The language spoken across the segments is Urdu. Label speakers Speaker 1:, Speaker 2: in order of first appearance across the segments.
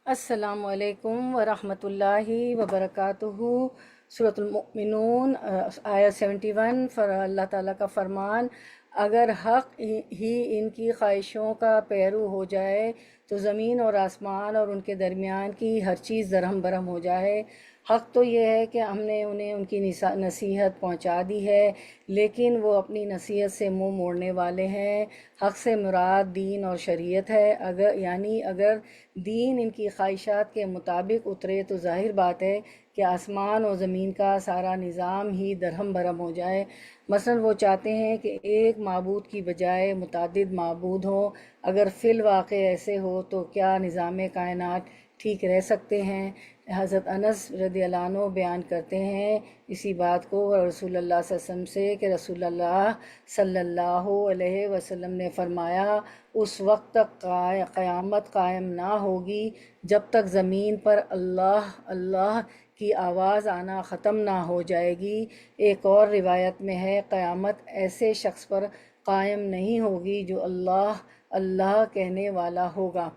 Speaker 1: السلام علیکم ورحمۃ اللہ وبرکاتہ۔ سورۃ المؤمنون آیت 71 اللہ تعالیٰ کا فرمان، اگر حق ہی ان کی خواہشوں کا پیرو ہو جائے تو زمین اور آسمان اور ان کے درمیان کی ہر چیز درہم برہم ہو جائے۔ حق تو یہ ہے کہ ہم نے انہیں ان کی نصیحت پہنچا دی ہے، لیکن وہ اپنی نصیحت سے منہ موڑنے والے ہیں۔ حق سے مراد دین اور شریعت ہے، اگر دین ان کی خواہشات کے مطابق اترے تو ظاہر بات ہے کہ آسمان اور زمین کا سارا نظام ہی درہم برہم ہو جائے۔ مثلا وہ چاہتے ہیں کہ ایک معبود کی بجائے متعدد معبود ہوں۔ اگر فی الواقع ایسے ہو تو کیا نظام کائنات ٹھیک رہ سکتے ہیں؟ حضرت انس رضی اللہ عنہ بیان کرتے ہیں اسی بات کو رسول اللہ صلی اللہ علیہ وسلم سے کہ رسول اللہ صلی اللہ علیہ وسلم نے فرمایا، اس وقت تک قیامت قائم نہ ہوگی جب تک زمین پر اللہ اللہ کی آواز آنا ختم نہ ہو جائے گی۔ ایک اور روایت میں ہے، قیامت ایسے شخص پر قائم نہیں ہوگی جو اللہ اللہ کہنے والا ہوگا۔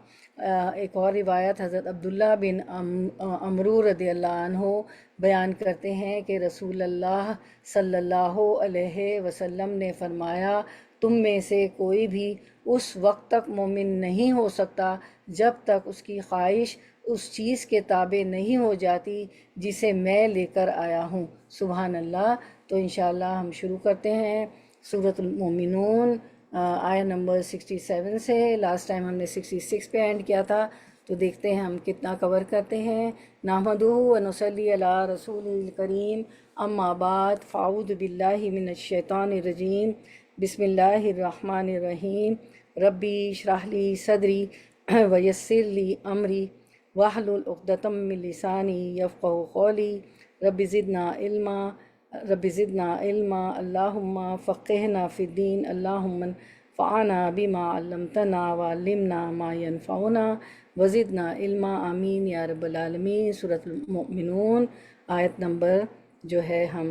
Speaker 1: ایک اور روایت حضرت عبداللہ بن عمرو رضی اللہ عنہ بیان کرتے ہیں کہ رسول اللہ صلی اللہ علیہ وسلم نے فرمایا، تم میں سے کوئی بھی اس وقت تک مومن نہیں ہو سکتا جب تک اس کی خواہش اس چیز کے تابع نہیں ہو جاتی جسے میں لے کر آیا ہوں۔ سبحان اللہ۔ تو انشاءاللہ ہم شروع کرتے ہیں سورۃ المؤمنون آیت نمبر 67 سے۔ لاسٹ ٹائم ہم نے 66 پہ اینڈ کیا تھا، تو دیکھتے ہیں ہم کتنا کور کرتے ہیں۔ نحمدہ و نصلی علی رسول الکریم، اما بعد، فاعوذ باللہ من الشیطان الرجیم، بسم اللہ الرحمن الرحیم۔ ربی اشرح لی صدری ویسر لی امری واحلل عقدۃ من لسانی یفقہوا قولی۔ رب زدنا علما اللہم فقہنا فی الدین، اللہم انفعنا بما علمتنا وعلمنا ما ینفعنا وزدنا علما، آمین یا رب العالمین۔ سورۃ المؤمنون آیت نمبر جو ہے ہم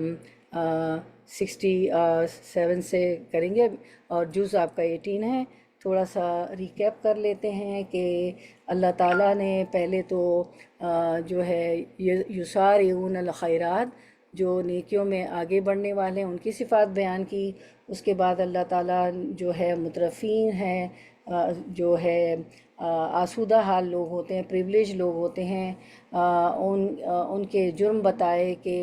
Speaker 1: 67 سے کریں گے، اور جز آپ کا 18 ہے۔ تھوڑا سا ریکیپ کر لیتے ہیں کہ اللہ تعالیٰ نے پہلے تو جو ہے یسارعون الخیرات، جو نیکیوں میں آگے بڑھنے والے ہیں، ان کی صفات بیان کی۔ اس کے بعد اللہ تعالیٰ جو ہے مترفین ہیں، جو ہے آسودہ حال لوگ ہوتے ہیں، پریولیج لوگ ہوتے ہیں، ان کے جرم بتائے کہ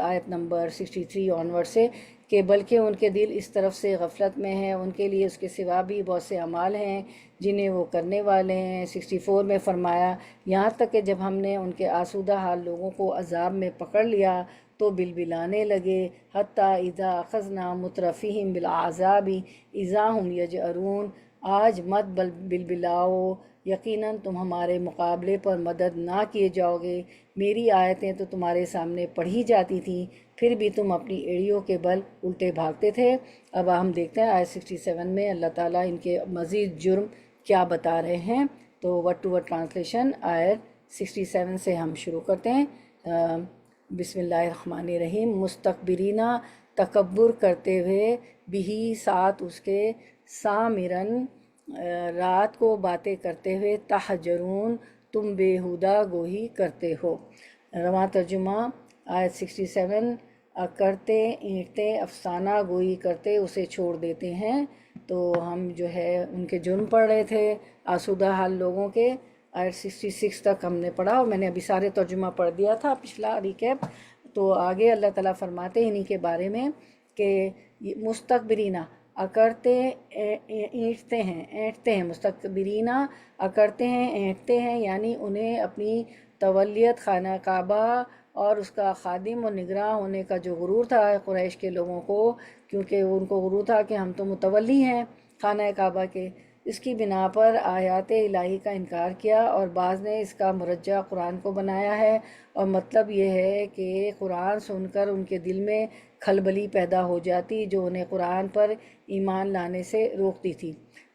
Speaker 1: آیت نمبر 63 آنورڈ سے، کہ بلکہ ان کے دل اس طرف سے غفلت میں ہیں، ان کے لیے اس کے سوا بھی بہت سے اعمال ہیں جنہیں وہ کرنے والے ہیں۔ 64 میں فرمایا، یہاں تک کہ جب ہم نے ان کے آسودہ حال لوگوں کو عذاب میں پکڑ لیا تو بلبلانے لگے، حتیٰ اذا اخذنا مترفیہم بالعذاب اذا ہم یجأرون۔ آج مت بلبلاؤ، یقیناً تم ہمارے مقابلے پر مدد نہ کیے جاؤ گے۔ میری آیتیں تو تمہارے سامنے پڑھی جاتی تھیں، پھر بھی تم اپنی ایڑیوں کے بل الٹے بھاگتے تھے۔ اب ہم دیکھتے ہیں آیت 67 میں اللہ تعالیٰ ان کے مزید جرم کیا بتا رہے ہیں۔ تو ورڈ ٹو ورڈ ٹرانسلیشن آیت 67 سے ہم شروع کرتے ہیں۔ بسم اللہ الرحمن الرحیم۔ مستکبرینہ، تکبر کرتے ہوئے، بھی ساتھ اس کے، سامرن رات کو باتیں کرتے ہوئے، تہجرون تم بیہودہ گوئی کرتے ہو۔ رواں ترجمہ آیت 67۔ کرتے اینٹتے، افسانہ گوئی کرتے اسے چھوڑ دیتے ہیں۔ تو ہم جو ہے ان کے جرم پڑھ رہے تھے، آسودہ حال لوگوں کے۔ آیت 66 تک ہم نے پڑھا، اور میں نے ابھی سارے ترجمہ پڑھ دیا تھا پچھلا ریکیپ۔ تو آگے اللہ تعالیٰ فرماتے ہیں انہی کے بارے میں کہ مستکبرینہ، اکڑتے اینٹتے ہیں، مستکبرینہ اکڑتے ہیں، اینٹتے ہیں، یعنی انہیں اپنی تولیت خانہ کعبہ اور اس کا خادم و نگراں ہونے کا جو غرور تھا قریش کے لوگوں کو، کیونکہ ان کو غرور تھا کہ ہم تو متولی ہیں خانہ کعبہ کے، اس کی بنا پر آیات الہی کا انکار کیا، اور بعض نے اس کا مرجع قرآن کو بنایا ہے، اور مطلب یہ ہے کہ قرآن سن کر ان کے دل میں کھلبلی پیدا ہو جاتی جو انہیں قرآن پر ایمان لانے سے روکتی تھی۔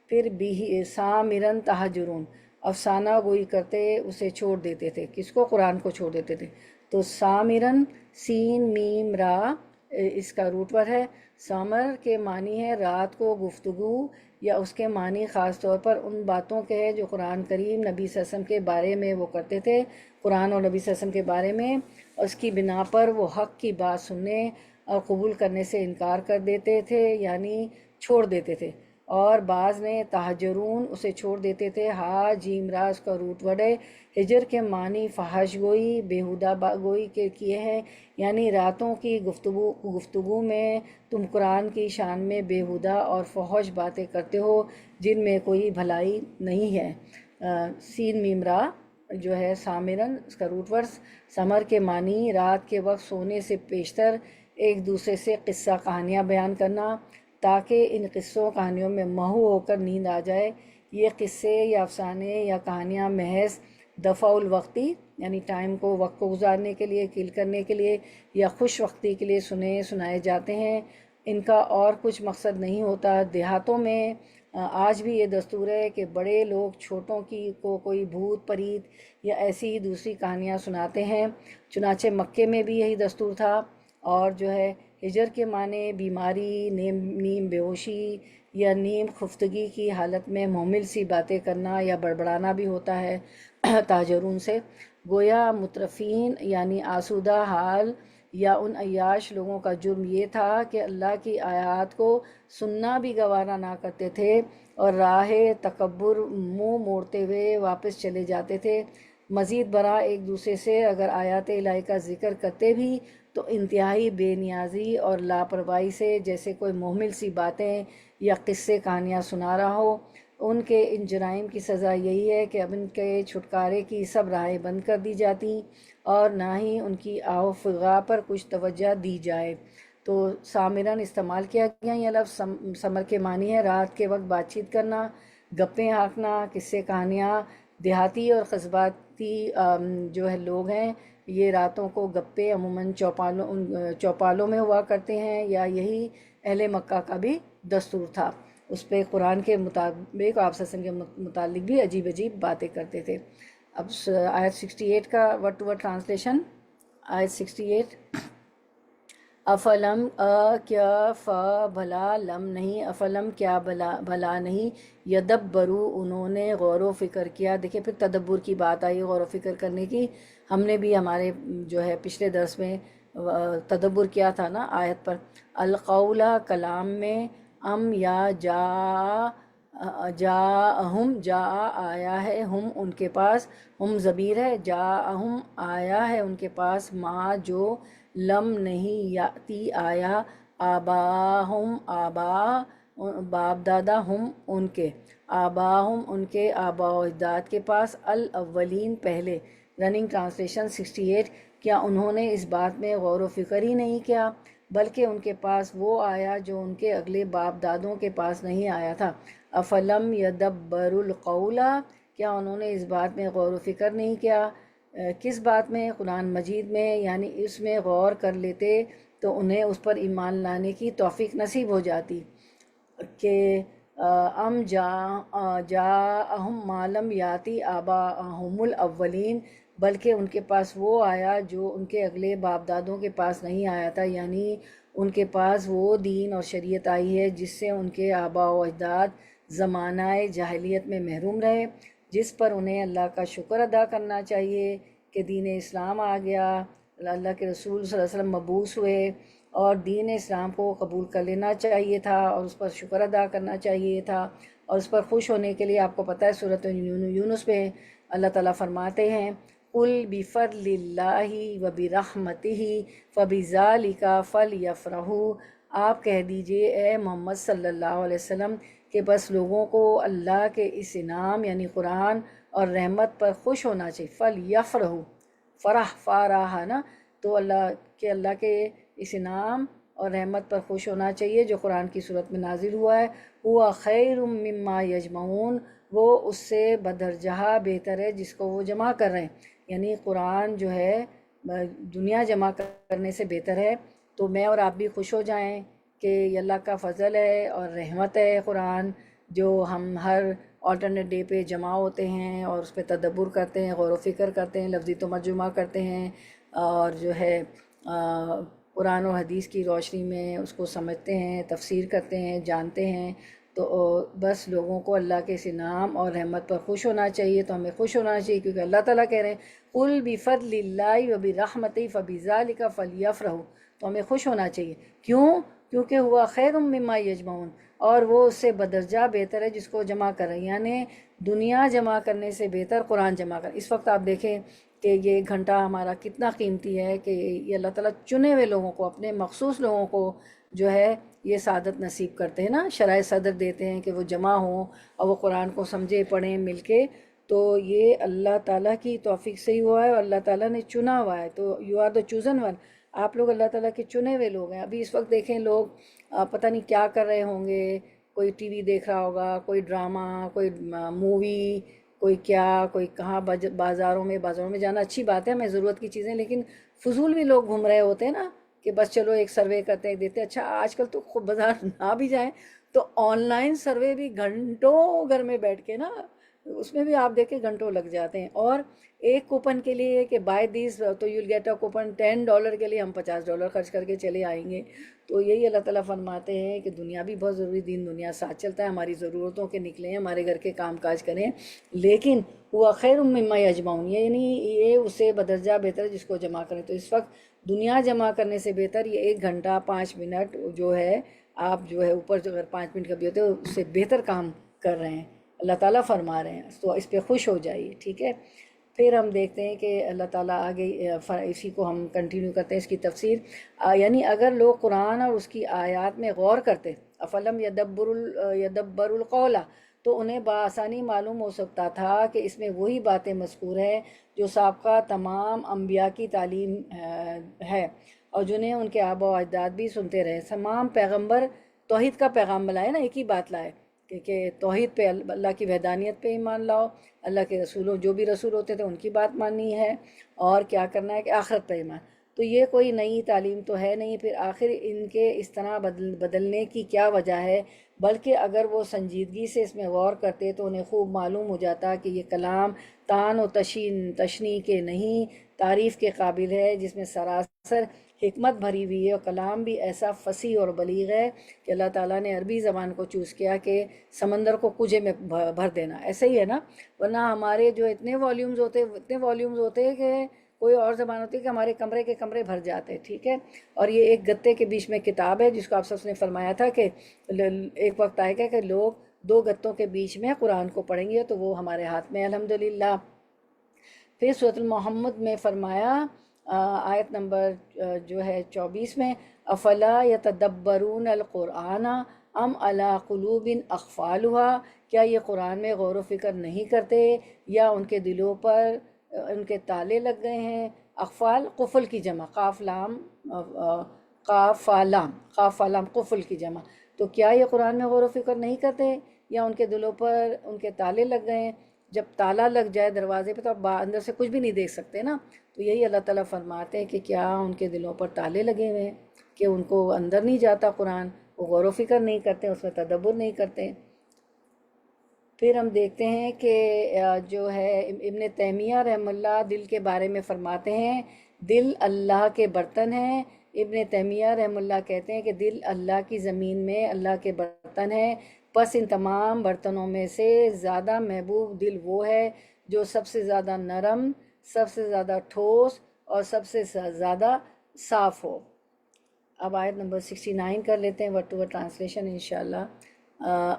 Speaker 1: پھر بھی سامرن تہجرون، افسانہ گوئی کرتے اسے چھوڑ دیتے تھے۔ کس کو؟ قرآن کو چھوڑ دیتے تھے۔ تو سامرن، سین میم را اس کا روٹ ورڈ ہے۔ سامر کے معنی ہے رات کو گفتگو یا اس کے معنی خاص طور پر ان باتوں کے ہیں جو قرآن کریم نبی صلی اللہ علیہ وسلم کے بارے میں وہ کرتے تھے، قرآن اور نبی صلی اللہ علیہ وسلم کے بارے میں، اور اس کی بنا پر وہ حق کی بات سننے اور قبول کرنے سے انکار کر دیتے تھے، یعنی چھوڑ دیتے تھے، اور بعض نے تہجرون اسے چھوڑ دیتے تھے۔ ہا جیم را اس کا روٹ ورڈ ہے۔ ہجر کے معنی فحش گوئی، بیہودہ گوئی کے کیے ہیں، یعنی راتوں کی گفتگو میں تم قرآن کی شان میں بیہودہ اور فحش باتیں کرتے ہو جن میں کوئی بھلائی نہیں ہے۔ سین میم را جو ہے سامرن اس کا روٹ ورڈ، سمر کے معنی رات کے وقت سونے سے پیشتر ایک دوسرے سے قصہ کہانیاں بیان کرنا تاکہ ان قصوں کہانیوں میں محو ہو کر نیند آ جائے۔ یہ قصے یا افسانے یا کہانیاں محض دفع الوقتی یعنی ٹائم کو، وقت کو گزارنے کے لیے، کل کرنے کے لیے یا خوش وقتی کے لیے سنائے جاتے ہیں، ان کا اور کچھ مقصد نہیں ہوتا۔ دیہاتوں میں آج بھی یہ دستور ہے کہ بڑے لوگ چھوٹوں کو کوئی بھوت پریت یا ایسی ہی دوسری کہانیاں سناتے ہیں، چنانچہ مکے میں بھی یہی دستور تھا۔ اور جو ہے ہجر کے معنی بیماری، نیم بے ہوشی یا نیم خفتگی کی حالت میں محمل سی باتیں کرنا یا بڑبڑانا بھی ہوتا ہے تاجرون سے۔ گویا مترفین یعنی آسودہ حال یا ان عیاش لوگوں کا جرم یہ تھا کہ اللہ کی آیات کو سننا بھی گوارا نہ کرتے تھے اور راہ تکبر منہ موڑتے ہوئے واپس چلے جاتے تھے۔ مزید برآں ایک دوسرے سے اگر آیات الہی کا ذکر کرتے بھی تو انتہائی بے نیازی اور لاپرواہی سے، جیسے کوئی محمل سی باتیں یا قصے کہانیاں سنا رہا ہو۔ ان کے ان جرائم کی سزا یہی ہے کہ اب ان کے چھٹکارے کی سب راہیں بند کر دی جاتی اور نہ ہی ان کی آو فغا پر کچھ توجہ دی جائے۔ تو سامرن استعمال کیا گیا یہ لفظ سمر کے معنی ہے رات کے وقت بات چیت کرنا، گپیں ہانکنا، قصے کہانیاں۔ دیہاتی اور قصباتی جو ہے لوگ ہیں یہ راتوں کو گپے عموماً چوپالوں میں ہوا کرتے ہیں، یا یہی اہل مکہ کا بھی دستور تھا۔ اس پہ قرآن کے مطابق آپ صلی اللہ علیہ وسلم کے متعلق بھی عجیب عجیب باتیں کرتے تھے۔ اب آیت 68 کا ورڈ ٹو ورڈ ٹرانسلیشن۔ آیت 68، افلم کیا بھلا لم نہیں، افلم کیا بھلا نہیں، یدبرو انہوں نے غور و فکر کیا۔ دیکھیں پھر تدبر کی بات آئی، غور و فکر کرنے کی۔ ہم نے بھی ہمارے جو ہے پچھلے درس میں تدبر کیا تھا نا آیت پر۔ القول کلام میں، ام یا جا آیا ہے، ہم ان کے پاس، ہم ضمیر ہے، جاہم آیا ہے ان کے پاس، ما جو لم نہیں یاتی آیا، آباہم آبا باپ دادا، ہم ان کے آباہم ان کے آبا و اجداد کے پاس، الاولین پہلے۔ رننگ ٹرانسلیشن 68، کیا انہوں نے اس بات میں غور و فکر ہی نہیں کیا بلکہ ان کے پاس وہ آیا جو ان کے اگلے باپ دادوں کے پاس نہیں آیا تھا۔ افلم یدبروا القول، کیا انہوں نے اس بات میں غور و فکر نہیں کیا؟ کس بات میں؟ قرآن مجید میں، یعنی اس میں غور کر لیتے تو انہیں اس پر ایمان لانے کی توفیق نصیب ہو جاتی کہ ام جاءہم ما لم یاتی آباءہم الاولین، بلکہ ان کے پاس وہ آیا جو ان کے اگلے باپ دادوں کے پاس نہیں آیا تھا، یعنی ان کے پاس وہ دین اور شریعت آئی ہے جس سے ان کے آباء و اجداد زمانہ جاہلیت میں محروم رہے، جس پر انہیں اللہ کا شکر ادا کرنا چاہیے کہ دین اسلام آ گیا، اللہ کے رسول صلی اللہ علیہ وسلم مبعوث ہوئے، اور دین اسلام کو قبول کر لینا چاہیے تھا اور اس پر شکر ادا کرنا چاہیے تھا، اور اس پر خوش ہونے کے لیے آپ کو پتہ ہے سورۃ یونس میں اللہ تعالیٰ فرماتے ہیں قُلْ بِفَضْلِ اللَّهِ وَبِرَحْمَتِهِ فَبِذَلِكَ فَلْيَفْرَحُوا، آپ کہہ دیجئے اے محمد صلی اللہ علیہ وسلم کہ بس لوگوں کو اللہ کے اس انعام یعنی قرآن اور رحمت پر خوش ہونا چاہیے۔ فَلْيَفْرَحُوا، فرح فارح نا، تو اللہ کے اس انعام اور رحمت پر خوش ہونا چاہیے جو قرآن کی صورت میں نازل ہوا ہے۔ ہوا خیر مما یجمعون، وہ اس سے بدرجہ بہتر ہے جس کو وہ جمع کر رہے ہیں، یعنی قرآن جو ہے دنیا جمع کرنے سے بہتر ہے۔ تو میں اور آپ بھی خوش ہو جائیں کہ یہ اللہ کا فضل ہے اور رحمت ہے قرآن، جو ہم ہر آلٹرنیٹ ڈے پہ جمع ہوتے ہیں اور اس پہ تدبر کرتے ہیں، غور و فکر کرتے ہیں، لفظی ترجمہ کرتے ہیں، اور جو ہے قرآن و حدیث کی روشنی میں اس کو سمجھتے ہیں، تفسیر کرتے ہیں، جانتے ہیں۔ تو بس لوگوں کو اللہ کے اس انعام اور رحمت پر خوش ہونا چاہیے، تو ہمیں خوش ہونا چاہیے، کیونکہ اللہ تعالیٰ کہہ رہے ہیں قُلْ بِفَضْلِ اللہِ وَبِرَحْمَتِهِ فَبِذَلِكَ فَلْيَفْرَحُوا، تو ہمیں خوش ہونا چاہیے، کیوں؟ کیونکہ ہوا خیر مما یجمعون، اور وہ اس سے بدرجہ بہتر ہے جس کو جمع کر رہے ہیں، یعنی دنیا جمع کرنے سے بہتر قرآن جمع کر۔ اس وقت آپ دیکھیں کہ یہ گھنٹہ ہمارا کتنا قیمتی ہے، کہ یہ اللہ تعالیٰ چنے ہوئے لوگوں کو، اپنے مخصوص لوگوں کو جو ہے یہ سعادت نصیب کرتے ہیں نا، شرائع صدر دیتے ہیں کہ وہ جمع ہوں اور وہ قرآن کو سمجھے پڑھیں مل کے، تو یہ اللہ تعالیٰ کی توفیق سے ہی ہوا ہے، اور اللہ تعالیٰ نے چنا ہوا ہے، تو you are the chosen one, آپ لوگ اللہ تعالیٰ کے چنے ہوئے لوگ ہیں۔ ابھی اس وقت دیکھیں لوگ پتہ نہیں کیا کر رہے ہوں گے، کوئی ٹی وی دیکھ رہا ہوگا، کوئی ڈرامہ، کوئی مووی، کوئی کیا، کوئی کہاں، بازاروں میں جانا اچھی بات ہے، ہمیں ضرورت کی چیزیں، لیکن فضول بھی لوگ گھوم رہے ہوتے ہیں نا، کہ بس چلو ایک سروے کرتے ہیں دیتے ہیں۔ اچھا آج کل تو خود بازار نہ بھی جائیں تو آن لائن سروے بھی گھنٹوں گھر میں بیٹھ کے نا، اس میں بھی آپ دیکھیں گھنٹوں لگ جاتے ہیں، اور ایک کوپن کے لیے کہ بائی دیس تو you will get a coupon $10 کے لیے ہم $50 خرچ کر کے چلے آئیں گے۔ تو یہی اللہ تعالیٰ فرماتے ہیں کہ دنیا بھی بہت ضروری، دین دنیا ساتھ چلتا ہے، ہماری ضرورتوں کے نکلیں، ہمارے گھر کے کام کاج کریں، لیکن ہوا خیر مما یجمعون، یعنی یہ اسے بدرجہ بہتر ہے جس کو جمع کریں۔ تو اس وقت دنیا جمع کرنے سے بہتر یہ 1 گھنٹہ 5 منٹ جو ہے، آپ جو ہے اوپر جو اگر 5 منٹ کا بھی ہوتے ہیں اس سے بہتر کام کر رہے ہیں، اللہ تعالیٰ فرما رہے ہیں، تو اس پہ خوش ہو جائیے، ٹھیک ہے۔ پھر ہم دیکھتے ہیں کہ اللہ تعالیٰ آگے اسی کو ہم کنٹینیو کرتے ہیں، اس کی تفسیر، یعنی اگر لوگ قرآن اور اس کی آیات میں غور کرتے، افلم یدبر القول، تو انہیں بآسانی معلوم ہو سکتا تھا کہ اس میں وہی باتیں مذکور ہیں جو سابقہ تمام انبیاء کی تعلیم ہے، اور جنہیں ان کے آباء و اجداد بھی سنتے رہے۔ تمام پیغمبر توحید کا پیغام لائے نا، ایک ہی بات لائے کہ توحید پہ، اللہ کی وحدانیت پہ ایمان لاؤ، اللہ کے رسولوں جو بھی رسول ہوتے تھے ان کی بات ماننی ہے، اور کیا کرنا ہے کہ آخرت پہ ایمان۔ تو یہ کوئی نئی تعلیم تو ہے نہیں، پھر آخر ان کے اس طرح بدلنے کی کیا وجہ ہے؟ بلکہ اگر وہ سنجیدگی سے اس میں غور کرتے تو انہیں خوب معلوم ہو جاتا کہ یہ کلام تان و تشنیع کے نہیں، تعریف کے قابل ہے، جس میں سراسر حکمت بھری ہوئی ہے، اور کلام بھی ایسا فصیح اور بلیغ ہے کہ اللہ تعالیٰ نے عربی زبان کو چوز کیا کہ سمندر کو کوجے میں بھر دینا، ایسے ہی ہے نا، ورنہ ہمارے جو اتنے والیومز ہوتے کہ کوئی اور زبان ہوتی ہے کہ ہمارے کمرے کے کمرے بھر جاتے، ٹھیک ہے۔ اور یہ ایک گتے کے بیچ میں کتاب ہے، جس کو آپ سب نے فرمایا تھا کہ ایک وقت آئے گا کہ لوگ 2 گتوں کے بیچ میں قرآن کو پڑھیں گے، تو وہ ہمارے ہاتھ میں الحمدللہ۔ پھر سورۃ المحمد میں فرمایا، آیت نمبر جو ہے 24 میں، افلا یتدبرون القرآن ام علی قلوب اقفالها، کیا یہ قرآن میں غور و فکر نہیں کرتے، یا ان کے دلوں پر ان کے تالے لگ گئے ہیں؟ اقفال قفل کی جمع، قاف لام قاف لام قفل کی جمع، تو کیا یہ قرآن میں غور و فکر نہیں کرتے، یا ان کے دلوں پر ان کے تالے لگ گئے ہیں؟ جب تالا لگ جائے دروازے پہ تو آپ اندر سے کچھ بھی نہیں دیکھ سکتے نا، تو یہی اللہ تعالیٰ فرماتے ہیں کہ کیا ان کے دلوں پر تالے لگے ہوئے ہیں کہ ان کو اندر نہیں جاتا قرآن، وہ غور و فکر نہیں کرتے، اس میں تدبر نہیں کرتے۔ پھر ہم دیکھتے ہیں کہ جو ہے ابن تیمیہ رحم اللہ دل کے بارے میں فرماتے ہیں، دل اللہ کے برتن ہیں۔ ابن تیمیہ رحم اللہ کہتے ہیں کہ دل اللہ کی زمین میں اللہ کے برتن ہے، پس ان تمام برتنوں میں سے زیادہ محبوب دل وہ ہے جو سب سے زیادہ نرم، سب سے زیادہ ٹھوس اور سب سے زیادہ صاف ہو۔ اب آیت نمبر 69 کر لیتے ہیں، ورڈ ٹو ورڈ ٹرانسلیشن انشاءاللہ۔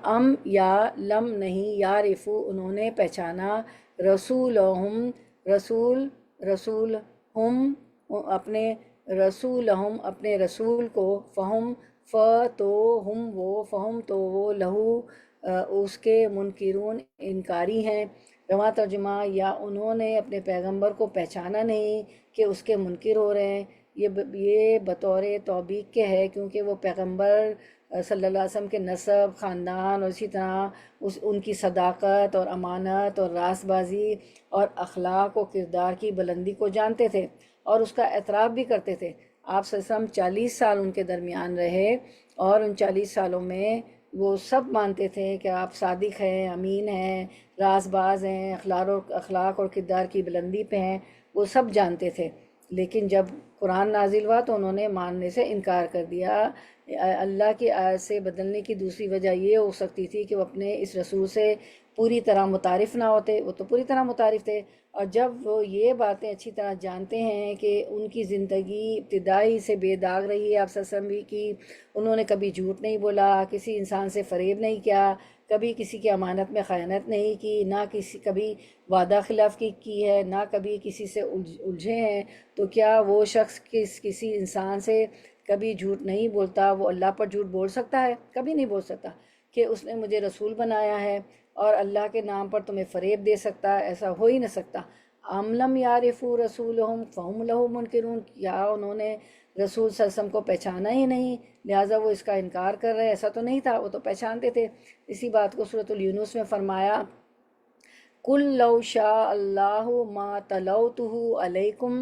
Speaker 1: ام یا لم نہیں، یعرفو انہوں نے پہچانا، رسول ہم اپنے اپنے رسول کو، فہم تو وہ لہو اس کے منکرون انکاری ہیں۔ رواں ترجمہ، یا انہوں نے اپنے پیغمبر کو پہچانا نہیں کہ اس کے منکر ہو رہے ہیں، یہ بطور توبیخ کے ہے، کیونکہ وہ پیغمبر صلی اللہ علیہ وسلم کے نسب، خاندان، اور اسی طرح ان کی صداقت اور امانت اور راست بازی اور اخلاق و کردار کی بلندی کو جانتے تھے، اور اس کا اعتراف بھی کرتے تھے۔ آپ صلی اللہ علیہ وسلم 40 سال ان کے درمیان رہے، اور ان 40 سالوں میں وہ سب مانتے تھے کہ آپ صادق ہیں، امین ہیں، راست باز ہیں، اخلاق اور کردار کی بلندی پہ ہیں، وہ سب جانتے تھے، لیکن جب قرآن نازل ہوا تو انہوں نے ماننے سے انکار کر دیا۔ اللہ کی آیت سے بدلنے کی دوسری وجہ یہ ہو سکتی تھی کہ وہ اپنے اس رسول سے پوری طرح متعارف نہ ہوتے، وہ تو پوری طرح متعارف تھے، اور جب وہ یہ باتیں اچھی طرح جانتے ہیں کہ ان کی زندگی ابتدائی سے بے داغ رہی ہے، آپ صلی اللہ علیہ وسلم بھی کی، انہوں نے کبھی جھوٹ نہیں بولا، کسی انسان سے فریب نہیں کیا، کبھی کسی کی امانت میں خیانت نہیں کی، نہ کبھی وعدہ خلاف کی ہے، نہ کبھی کسی سے الجھے ہیں، تو کیا وہ شخص کسی انسان سے کبھی جھوٹ نہیں بولتا؟ وہ اللہ پر جھوٹ بول سکتا ہے؟ کبھی نہیں بول سکتا کہ اس نے مجھے رسول بنایا ہے اور اللہ کے نام پر تمہیں فریب دے سکتا ہے، ایسا ہو ہی نہ سکتا۔ ام لم یعرفوا رسولہم فہم لہ منکرون، کیا انہوں نے رسول صلی اللہ علیہ وسلم کو پہچانا ہی نہیں لہٰذا وہ اس کا انکار کر رہے؟ ایسا تو نہیں تھا، وہ تو پہچانتے تھے۔ اسی بات کو سورۃ یونس میں فرمایا، قُل لَوْ شَاءَ اللَّهُ مَا تَلَوْتُهُ عَلَيْكُمْ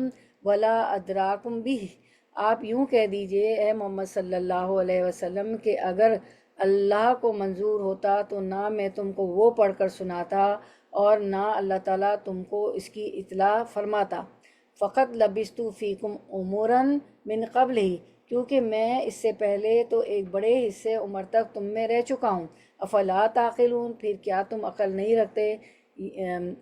Speaker 1: وَلَا أَدْرَاكُمْ بِهِ، آپ یوں کہہ دیجئے اے محمد صلی اللہ علیہ وسلم کہ اگر اللہ کو منظور ہوتا تو نہ میں تم کو وہ پڑھ کر سناتا اور نہ اللہ تعالیٰ تم کو اس کی اطلاع فرماتا۔ فقط لبثت فیکم عمرا من قبل ہی، کیونکہ میں اس سے پہلے تو ایک بڑے حصے عمر تک تم میں رہ چکا ہوں۔ افلا تعقلون، پھر کیا تم عقل نہیں رکھتے؟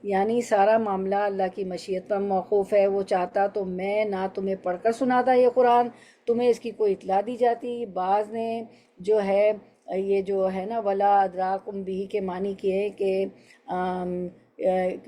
Speaker 1: یعنی سارا معاملہ اللہ کی مشیت پر موقوف ہے، وہ چاہتا تو میں نہ تمہیں پڑھ کر سناتا یہ قرآن، تمہیں اس کی کوئی اطلاع دی جاتی۔ بعض نے جو ہے یہ جو ہے نا ولا ادراکم بھی کے معنی کیے کہ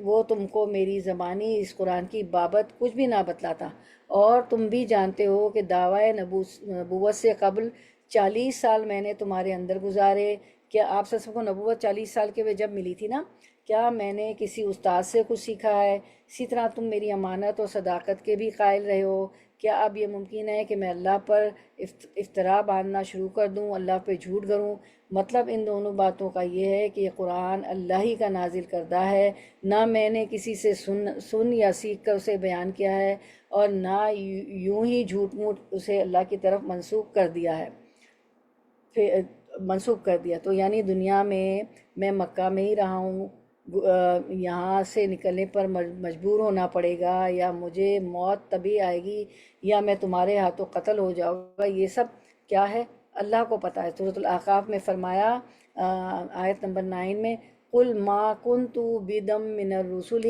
Speaker 1: وہ تم کو میری زبانی اس قرآن کی بابت کچھ بھی نہ بتلاتا، اور تم بھی جانتے ہو کہ دعوی نبوت سے قبل 40 سال میں نے تمہارے اندر گزارے۔ کیا آپ سب کو نبوت 40 سال کے جب ملی تھی نا، کیا میں نے کسی استاد سے کچھ سیکھا ہے؟ اسی طرح تم میری امانت اور صداقت کے بھی قائل رہے ہو۔ کیا اب یہ ممکن ہے کہ میں اللہ پر افترا باندھنا شروع کر دوں، اللہ پہ جھوٹ گھڑوں؟ مطلب ان دونوں باتوں کا یہ ہے کہ یہ قرآن اللہ ہی کا نازل کردہ ہے، نہ میں نے کسی سے سن یا سیکھ کر اسے بیان کیا ہے، اور نہ یوں ہی جھوٹ موٹ اسے اللہ کی طرف منسوخ کر دیا۔ تو یعنی دنیا میں مکہ میں ہی رہا ہوں، یہاں سے نکلنے پر مجبور ہونا پڑے گا، یا مجھے موت تبھی آئے گی، یا میں تمہارے ہاتھوں قتل ہو جاؤں گا، یہ سب کیا ہے اللہ کو پتہ ہے۔ سورۃ الاعقاف میں فرمایا آیت نمبر 9 میں، قُلْ مَا كُنْتُ بِدًا مِّنَ الرُّسُلِ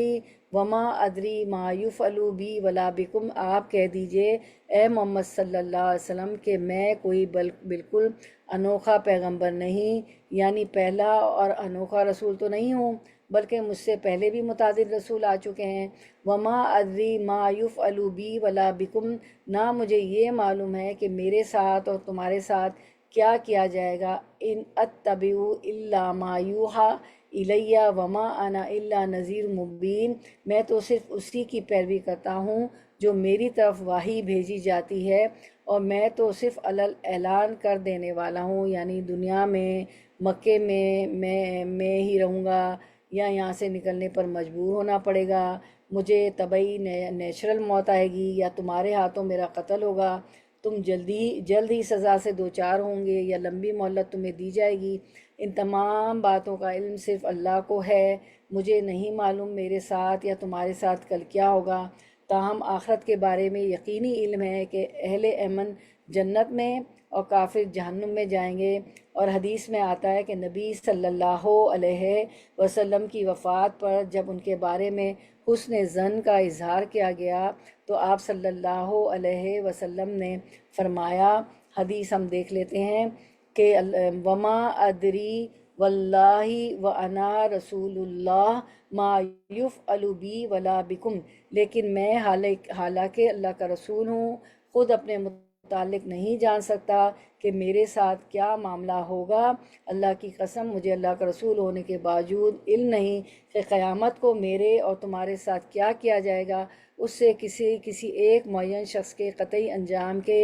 Speaker 1: وَمَا أَدْرِي مَا يُفْعَلُ بِي وَلَا بِكُمْ، آپ کہہ دیجئے اے محمد صلی اللہ علیہ وسلم کہ میں کوئی بالکل انوکھا پیغمبر نہیں، یعنی پہلا اور انوکھا رسول تو نہیں ہوں، بلکہ مجھ سے پہلے بھی متعدد رسول آ چکے ہیں۔ وما ادری ما یفعل بی ولا بکم، نہ مجھے یہ معلوم ہے کہ میرے ساتھ اور تمہارے ساتھ کیا کیا جائے گا۔ ان اتبع الا ما یوحی الی وما انا الا نذیر مبین، میں تو صرف اسی کی پیروی کرتا ہوں جو میری طرف وحی بھیجی جاتی ہے، اور میں تو صرف اعلان کر دینے والا ہوں، یعنی دنیا میں مکے میں ہی رہوں گا، یا یہاں سے نکلنے پر مجبور ہونا پڑے گا، مجھے طبعی نیچرل موت آئے گی، یا تمہارے ہاتھوں میرا قتل ہوگا، تم جلد ہی سزا سے دوچار ہوں گے، یا لمبی مہلت تمہیں دی جائے گی۔ ان تمام باتوں کا علم صرف اللہ کو ہے، مجھے نہیں معلوم میرے ساتھ یا تمہارے ساتھ کل کیا ہوگا، تاہم آخرت کے بارے میں یقینی علم ہے کہ اہل ایمن جنت میں اور کافر جہنم میں جائیں گے۔ اور حدیث میں آتا ہے کہ نبی صلی اللہ علیہ وسلم کی وفات پر جب ان کے بارے میں حسن ظن کا اظہار کیا گیا تو آپ صلی اللہ علیہ وسلم نے فرمایا، حدیث ہم دیکھ لیتے ہیں کہ وما ادری واللہ وانا رسول اللہ ما یفعل بی ولا بکم، لیکن میں حالانکہ اللہ کا رسول ہوں خود اپنے متعلق نہیں جان سکتا کہ میرے ساتھ کیا معاملہ ہوگا۔ اللہ کی قسم مجھے اللہ کا رسول ہونے کے باوجود علم نہیں کہ قیامت کو میرے اور تمہارے ساتھ کیا کیا جائے گا۔ اس سے کسی ایک معین شخص کے قطعی انجام کے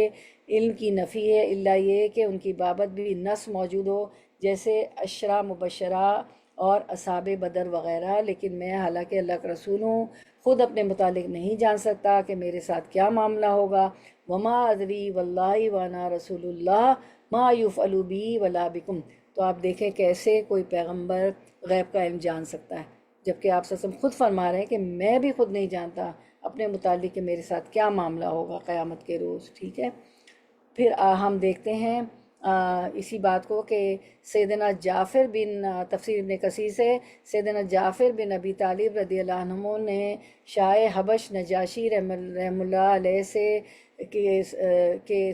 Speaker 1: علم کی نفی ہے، الا یہ کہ ان کی بابت بھی نص موجود ہو، جیسے عشرہ مبشرہ اور اصحاب بدر وغیرہ، لیکن میں حالانکہ اللہ کا رسول ہوں خود اپنے متعلق نہیں جان سکتا کہ میرے ساتھ کیا معاملہ ہوگا۔ وما ادری واللہ وانا رسول اللہ ما یفعل بی ولا بکم۔ تو آپ دیکھیں کیسے کوئی پیغمبر غیب کا علم جان سکتا ہے، جبکہ آپ صلی اللہ علیہ وسلم خود فرما رہے ہیں کہ میں بھی خود نہیں جانتا اپنے متعلق کہ میرے ساتھ کیا معاملہ ہوگا قیامت کے روز، ٹھیک ہے۔ پھر ہم دیکھتے ہیں اسی بات کو کہ سیدنا جعفر بن تفسیر ابن کثیر سے سیدنا جعفر بن ابی طالب رضی اللہ عنہ نے شاہ حبش نجاشی رحم اللہ علیہ سے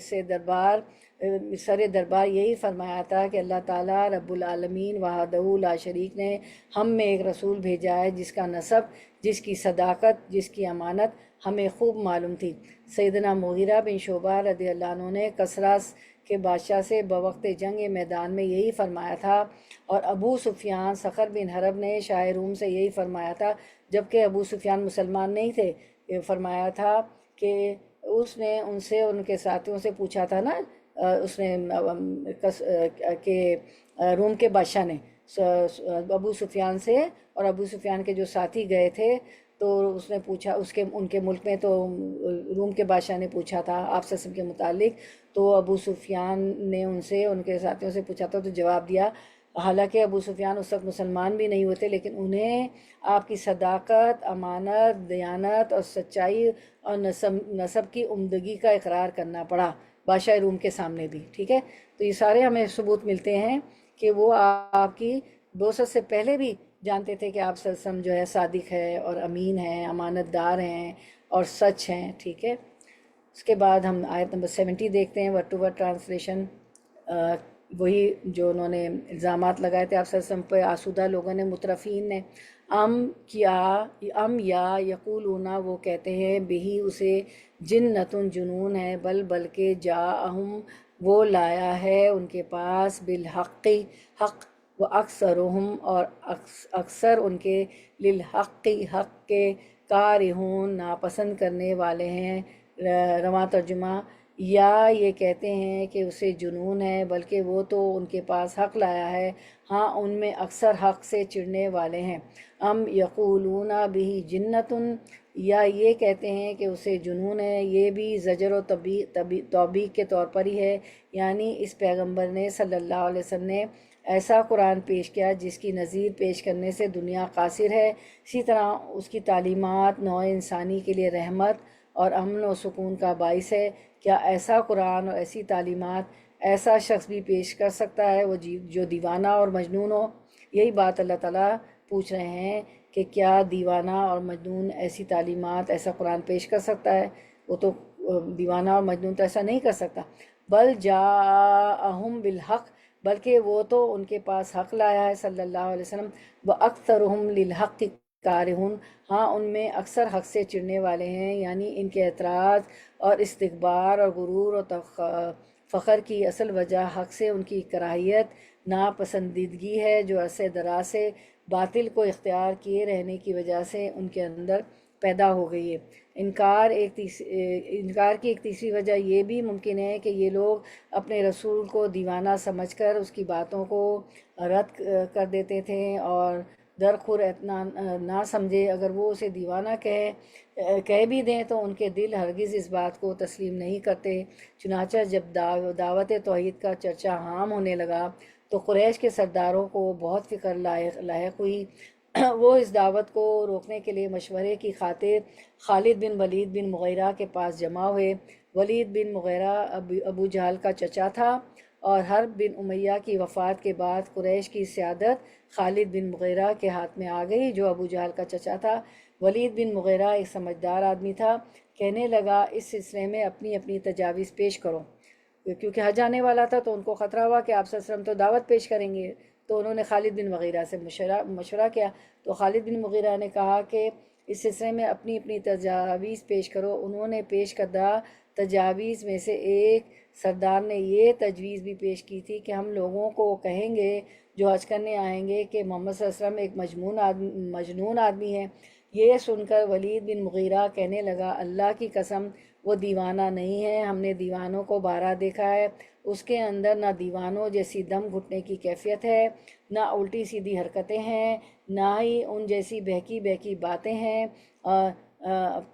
Speaker 1: سے دربار سر دربار یہی فرمایا تھا کہ اللہ تعالیٰ رب العالمین وحدہ لا شریک نے ہم میں ایک رسول بھیجا ہے جس کا نسب، جس کی صداقت، جس کی امانت ہمیں خوب معلوم تھی۔ سیدنا مغیرہ بن شعبہ رضی اللہ عنہ نے کسرا کے بادشاہ سے بوقت جنگ میدان میں یہی فرمایا تھا، اور ابو سفیان صخر بن حرب نے شاہ روم سے یہی فرمایا تھا، جبکہ ابو سفیان مسلمان نہیں تھے۔ یہ فرمایا تھا کہ اس نے ان سے ان کے ساتھیوں سے پوچھا تھا نا، اس نے کہ روم کے بادشاہ نے ابو سفیان سے، اور ابو سفیان کے جو ساتھی گئے تھے تو اس نے پوچھا ان کے ملک میں، تو روم کے بادشاہ نے پوچھا تھا آپ صلی اللہ علیہ وسلم کے متعلق، تو ابو سفیان نے ان سے ان کے ساتھیوں سے پوچھا تھا تو جواب دیا، حالانکہ ابو سفیان اس وقت مسلمان بھی نہیں ہوتے، لیکن انہیں آپ کی صداقت، امانت، دیانت اور سچائی اور نسب کی عمدگی کا اقرار کرنا پڑا بادشاہ روم کے سامنے بھی، ٹھیک ہے۔ تو یہ سارے ہمیں ثبوت ملتے ہیں کہ وہ آپ کی بعثت سے پہلے بھی جانتے تھے کہ آپ صلی اللہ علیہ وسلم جو ہے صادق ہے اور امین ہیں، امانت دار ہیں اور سچ ہیں، ٹھیک ہے۔ اس کے بعد ہم آیت نمبر 70 دیکھتے ہیں، ورڈ ٹو ورڈ ٹرانسلیشن۔ وہی جو انہوں نے الزامات لگائے تھے آپ صلی اللہ علیہ وسلم پہ، آسودہ لوگوں نے، مترفین نے، ام یا یقولون، وہ کہتے ہیں، بہی اسے، جنتن جنون ہے، بلکہ جاءہم، وہ لایا ہے ان کے پاس، بالحق، حق، وہ اکثرہم، اور اکثر ان کے، للحق، حق کے، کارہون، ناپسند کرنے والے ہیں۔ رواں ترجمہ، یا یہ کہتے ہیں کہ اسے جنون ہے، بلکہ وہ تو ان کے پاس حق لایا ہے، ہاں ان میں اکثر حق سے چڑھنے والے ہیں۔ ام یقولون بہ جنتن، یا یہ کہتے ہیں کہ اسے جنون ہے، یہ بھی زجر و توبیخ کے طور پر ہی ہے، یعنی اس پیغمبر نے صلی اللہ علیہ وسلم نے ایسا قرآن پیش کیا جس کی نظیر پیش کرنے سے دنیا قاصر ہے، اسی طرح اس کی تعلیمات نوع انسانی کے لیے رحمت اور امن و سکون کا باعث ہے۔ کیا ایسا قرآن اور ایسی تعلیمات ایسا شخص بھی پیش کر سکتا ہے وہ جو دیوانہ اور مجنون ہو؟ یہی بات اللہ تعالیٰ پوچھ رہے ہیں کہ کیا دیوانہ اور مجنون ایسی تعلیمات، ایسا قرآن پیش کر سکتا ہے؟ وہ تو دیوانہ اور مجنون تو ایسا نہیں کر سکتا۔ بل جاءہم بالحق، بلکہ وہ تو ان کے پاس حق لایا ہے صلی اللہ علیہ وسلم، وَأَكْثَرُهُمْ لِلْحَقِّ کارہون، ہاں ان میں اکثر حق سے چڑھنے والے ہیں، یعنی ان کے اعتراض اور استکبار اور غرور اور فخر کی اصل وجہ حق سے ان کی کراہیت، ناپسندیدگی ہے، جو عرصہ دراز سے باطل کو اختیار کیے رہنے کی وجہ سے ان کے اندر پیدا ہو گئی ہے۔ انکار کی ایک تیسری وجہ یہ بھی ممکن ہے کہ یہ لوگ اپنے رسول کو دیوانہ سمجھ کر اس کی باتوں کو رد کر دیتے تھے، اور درخور نہ سمجھے، اگر وہ اسے دیوانہ کہہ بھی دیں تو ان کے دل ہرگز اس بات کو تسلیم نہیں کرتے۔ چنانچہ جب دعوت توحید کا چرچہ عام ہونے لگا تو قریش کے سرداروں کو بہت فکر لاحق ہوئی۔ وہ اس دعوت کو روکنے کے لیے مشورے کی خاطر خالد بن ولید بن مغیرہ کے پاس جمع ہوئے۔ ولید بن مغیرہ ابو جہل کا چچا تھا، اور حرب بن امیہ کی وفات کے بعد قریش کی سیادت خالد بن مغیرہ کے ہاتھ میں آ گئی، جو ابو جہل کا چچا تھا۔ ولید بن مغیرہ ایک سمجھدار آدمی تھا، کہنے لگا اس سلسلے میں اپنی اپنی تجاویز پیش کرو، کیونکہ حج آنے والا تھا تو ان کو خطرہ ہوا کہ آپ صلی اللہ علیہ وسلم تو دعوت پیش کریں گے، تو انہوں نے خالد بن مغیرہ سے مشورہ کیا، تو خالد بن مغیرہ نے کہا کہ اس سلسلے میں اپنی اپنی تجاویز پیش کرو۔ انہوں نے پیش کردہ تجاویز میں سے ایک سردار نے یہ تجویز بھی پیش کی تھی کہ ہم لوگوں کو کہیں گے جو حج کرنے آئیں گے کہ محمد صلی اللہ علیہ وسلم ایک مجنون آدمی ہے۔ یہ سن کر ولید بن مغیرہ کہنے لگا، اللہ کی قسم وہ دیوانہ نہیں ہے، ہم نے دیوانوں کو بارہا دیکھا ہے، اس کے اندر نہ دیوانوں جیسی دم گھٹنے کی کیفیت ہے، نہ الٹی سیدھی حرکتیں ہیں، نہ ہی ان جیسی بہکی بہکی باتیں ہیں۔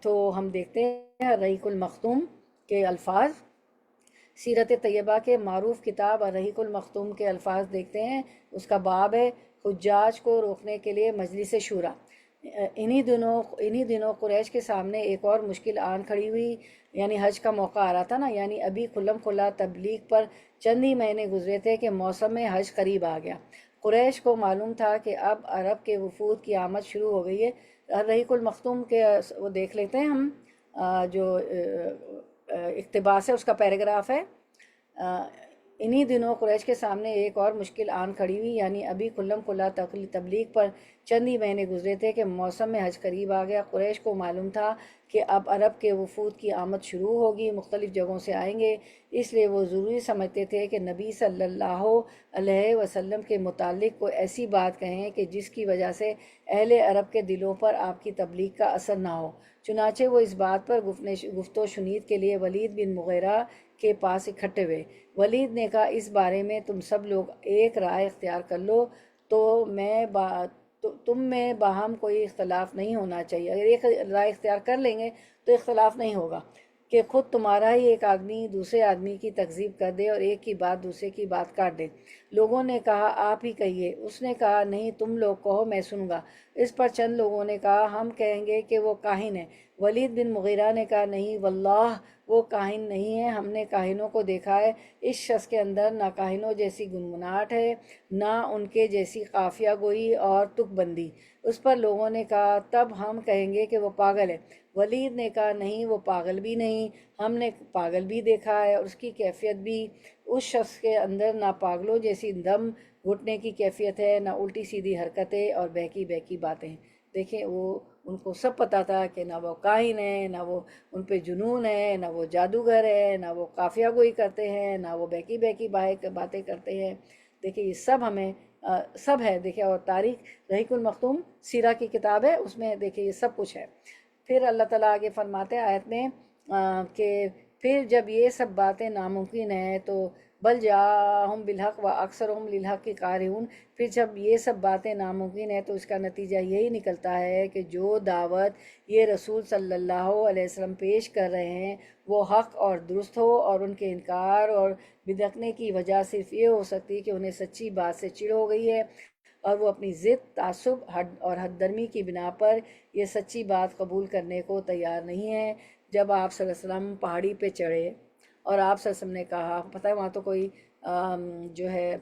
Speaker 1: تو ہم دیکھتے ہیں رحیق المختوم کے الفاظ، سیرت طیبہ کے معروف کتاب الرحیق المختوم کے الفاظ دیکھتے ہیں، اس کا باب ہے حجاج کو روکنے کے لیے مجلس شورا۔ انہی دنوں قریش کے سامنے ایک اور مشکل آن کھڑی ہوئی، یعنی حج کا موقع آ رہا تھا نا، یعنی ابھی کھلم کھلا تبلیغ پر چند ہی مہینے گزرے تھے کہ موسم حج قریب آ گیا۔ قریش کو معلوم تھا کہ اب عرب کے وفود کی آمد شروع ہو گئی ہے۔ رحیق المختوم کے وہ دیکھ لیتے ہیں ہم، جو اقتباس ہے اس کا پیراگراف ہے۔ انہی دنوں قریش کے سامنے ایک اور مشکل آن کھڑی ہوئی، یعنی ابھی کھلم کھلا تبلیغ پر چند ہی مہینے گزرے تھے کہ موسم حج قریب آ گیا۔ قریش کو معلوم تھا کہ اب عرب کے وفود کی آمد شروع ہوگی، مختلف جگہوں سے آئیں گے، اس لیے وہ ضروری سمجھتے تھے کہ نبی صلی اللہ علیہ وسلم کے متعلق کوئی ایسی بات کہیں کہ جس کی وجہ سے اہل عرب کے دلوں پر آپ کی تبلیغ کا اثر نہ ہو۔ چنانچہ وہ اس بات پر گفت و شنید کے لیے ولید بن مغیرہ کے پاس اکٹھے ہوئے۔ ولید نے کہا اس بارے میں تم سب لوگ ایک رائے اختیار کر لو تو تم میں باہم کوئی اختلاف نہیں ہونا چاہیے۔ اگر ایک رائے اختیار کر لیں گے تو اختلاف نہیں ہوگا کہ خود تمہارا ہی ایک آدمی دوسرے آدمی کی تکذیب کر دے اور ایک کی بات دوسرے کی بات کاٹ دے۔ لوگوں نے کہا آپ ہی کہیے۔ اس نے کہا نہیں، تم لوگ کہو، میں سنوں گا۔ اس پر چند لوگوں نے کہا ہم کہیں گے کہ وہ کاہن ہے۔ ولید بن مغیرہ نے کہا نہیں واللہ وہ کاہن نہیں ہے، ہم نے کاہنوں کو دیکھا ہے، اس شخص کے اندر نہ کاہنوں جیسی گنگناہٹ ہے نہ ان کے جیسی قافیہ گوئی اور تک بندی۔ اس پر لوگوں نے کہا تب ہم کہیں گے کہ وہ پاگل ہے۔ ولید نے کہا نہیں، وہ پاگل بھی نہیں، ہم نے پاگل بھی دیکھا ہے اور اس کی کیفیت بھی، اس شخص کے اندر نہ پاگلوں جیسی دم گھٹنے کی کیفیت ہے، نہ الٹی سیدھی حرکتیں اور بہکی بہکی باتیں۔ دیکھیں وہ ان کو سب پتہ تھا کہ نہ وہ کاہن ہے، نہ وہ ان پہ جنون ہے، نہ وہ جادوگر ہے، نہ وہ قافیہ گوئی کرتے ہیں، نہ وہ بہکی بہکی باتیں کرتے ہیں۔ دیکھیں یہ سب ہمیں سب ہے، دیکھیں، اور تاریخ رحیق المختوم سیرہ کی کتاب ہے، اس میں دیکھیں یہ سب کچھ ہے۔ پھر اللہ تعالیٰ آگے فرماتے ہیں آیت میں کہ پھر جب یہ سب باتیں ناممکن ہیں تو بل جاءہم بالحق و اکثرہم للحق کارہون، پھر جب یہ سب باتیں ناممکن ہیں تو اس کا نتیجہ یہی نکلتا ہے کہ جو دعوت یہ رسول صلی اللہ علیہ وسلم پیش کر رہے ہیں وہ حق اور درست ہو، اور ان کے انکار اور بدعتنے کی وجہ صرف یہ ہو سکتی کہ انہیں سچی بات سے چڑ ہو گئی ہے اور وہ اپنی ضد، تعصب اور حد درمی کی بنا پر یہ سچی بات قبول کرنے کو تیار نہیں ہے۔ جب آپ صلی اللہ علیہ وسلم پہاڑی پہ چڑھے اور آپ صلی اللہ علیہ وسلم نے کہا، پتہ ہے وہاں تو کوئی جو ہے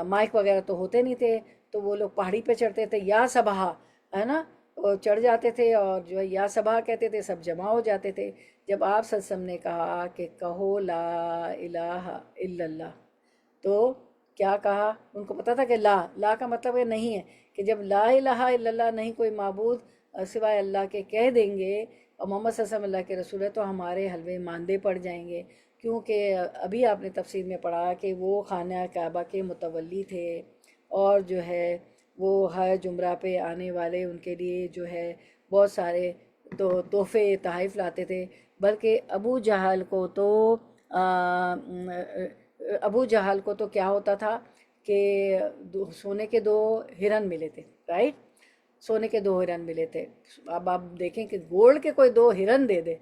Speaker 1: مائک وغیرہ تو ہوتے نہیں تھے، تو وہ لوگ پہاڑی پہ چڑھتے تھے، یا صباحا ہے نا، وہ چڑھ جاتے تھے اور جو ہے یا صباحا کہتے تھے، سب جمع ہو جاتے تھے۔ جب آپ صلی اللہ علیہ وسلم نے کہا کہ کہو لا الہ الا اللہ، تو کیا کہا؟ ان کو پتہ تھا کہ لا کا مطلب یہ نہیں ہے کہ جب لا الہ الا اللہ نہیں کوئی معبود سوائے اللہ کے کہہ دیں گے اور محمد صلی اللہ علیہ وسلم اللہ کے رسول ہے تو ہمارے حلوے ماندے پڑ جائیں گے، کیونکہ ابھی آپ نے تفسیر میں پڑھا کہ وہ خانہ کعبہ کے متولی تھے اور جو ہے وہ حج عمرہ پہ آنے والے ان کے لیے جو ہے بہت سارے تحفے تحائف لاتے تھے، بلکہ ابو جہل کو تو کیا ہوتا تھا کہ سونے کے 2 ہرن ملے تھے، رائٹ، سونے کے 2 ہرن ملے تھے۔ اب آپ دیکھیں کہ گولڈ کے کوئی 2 ہرن دے دے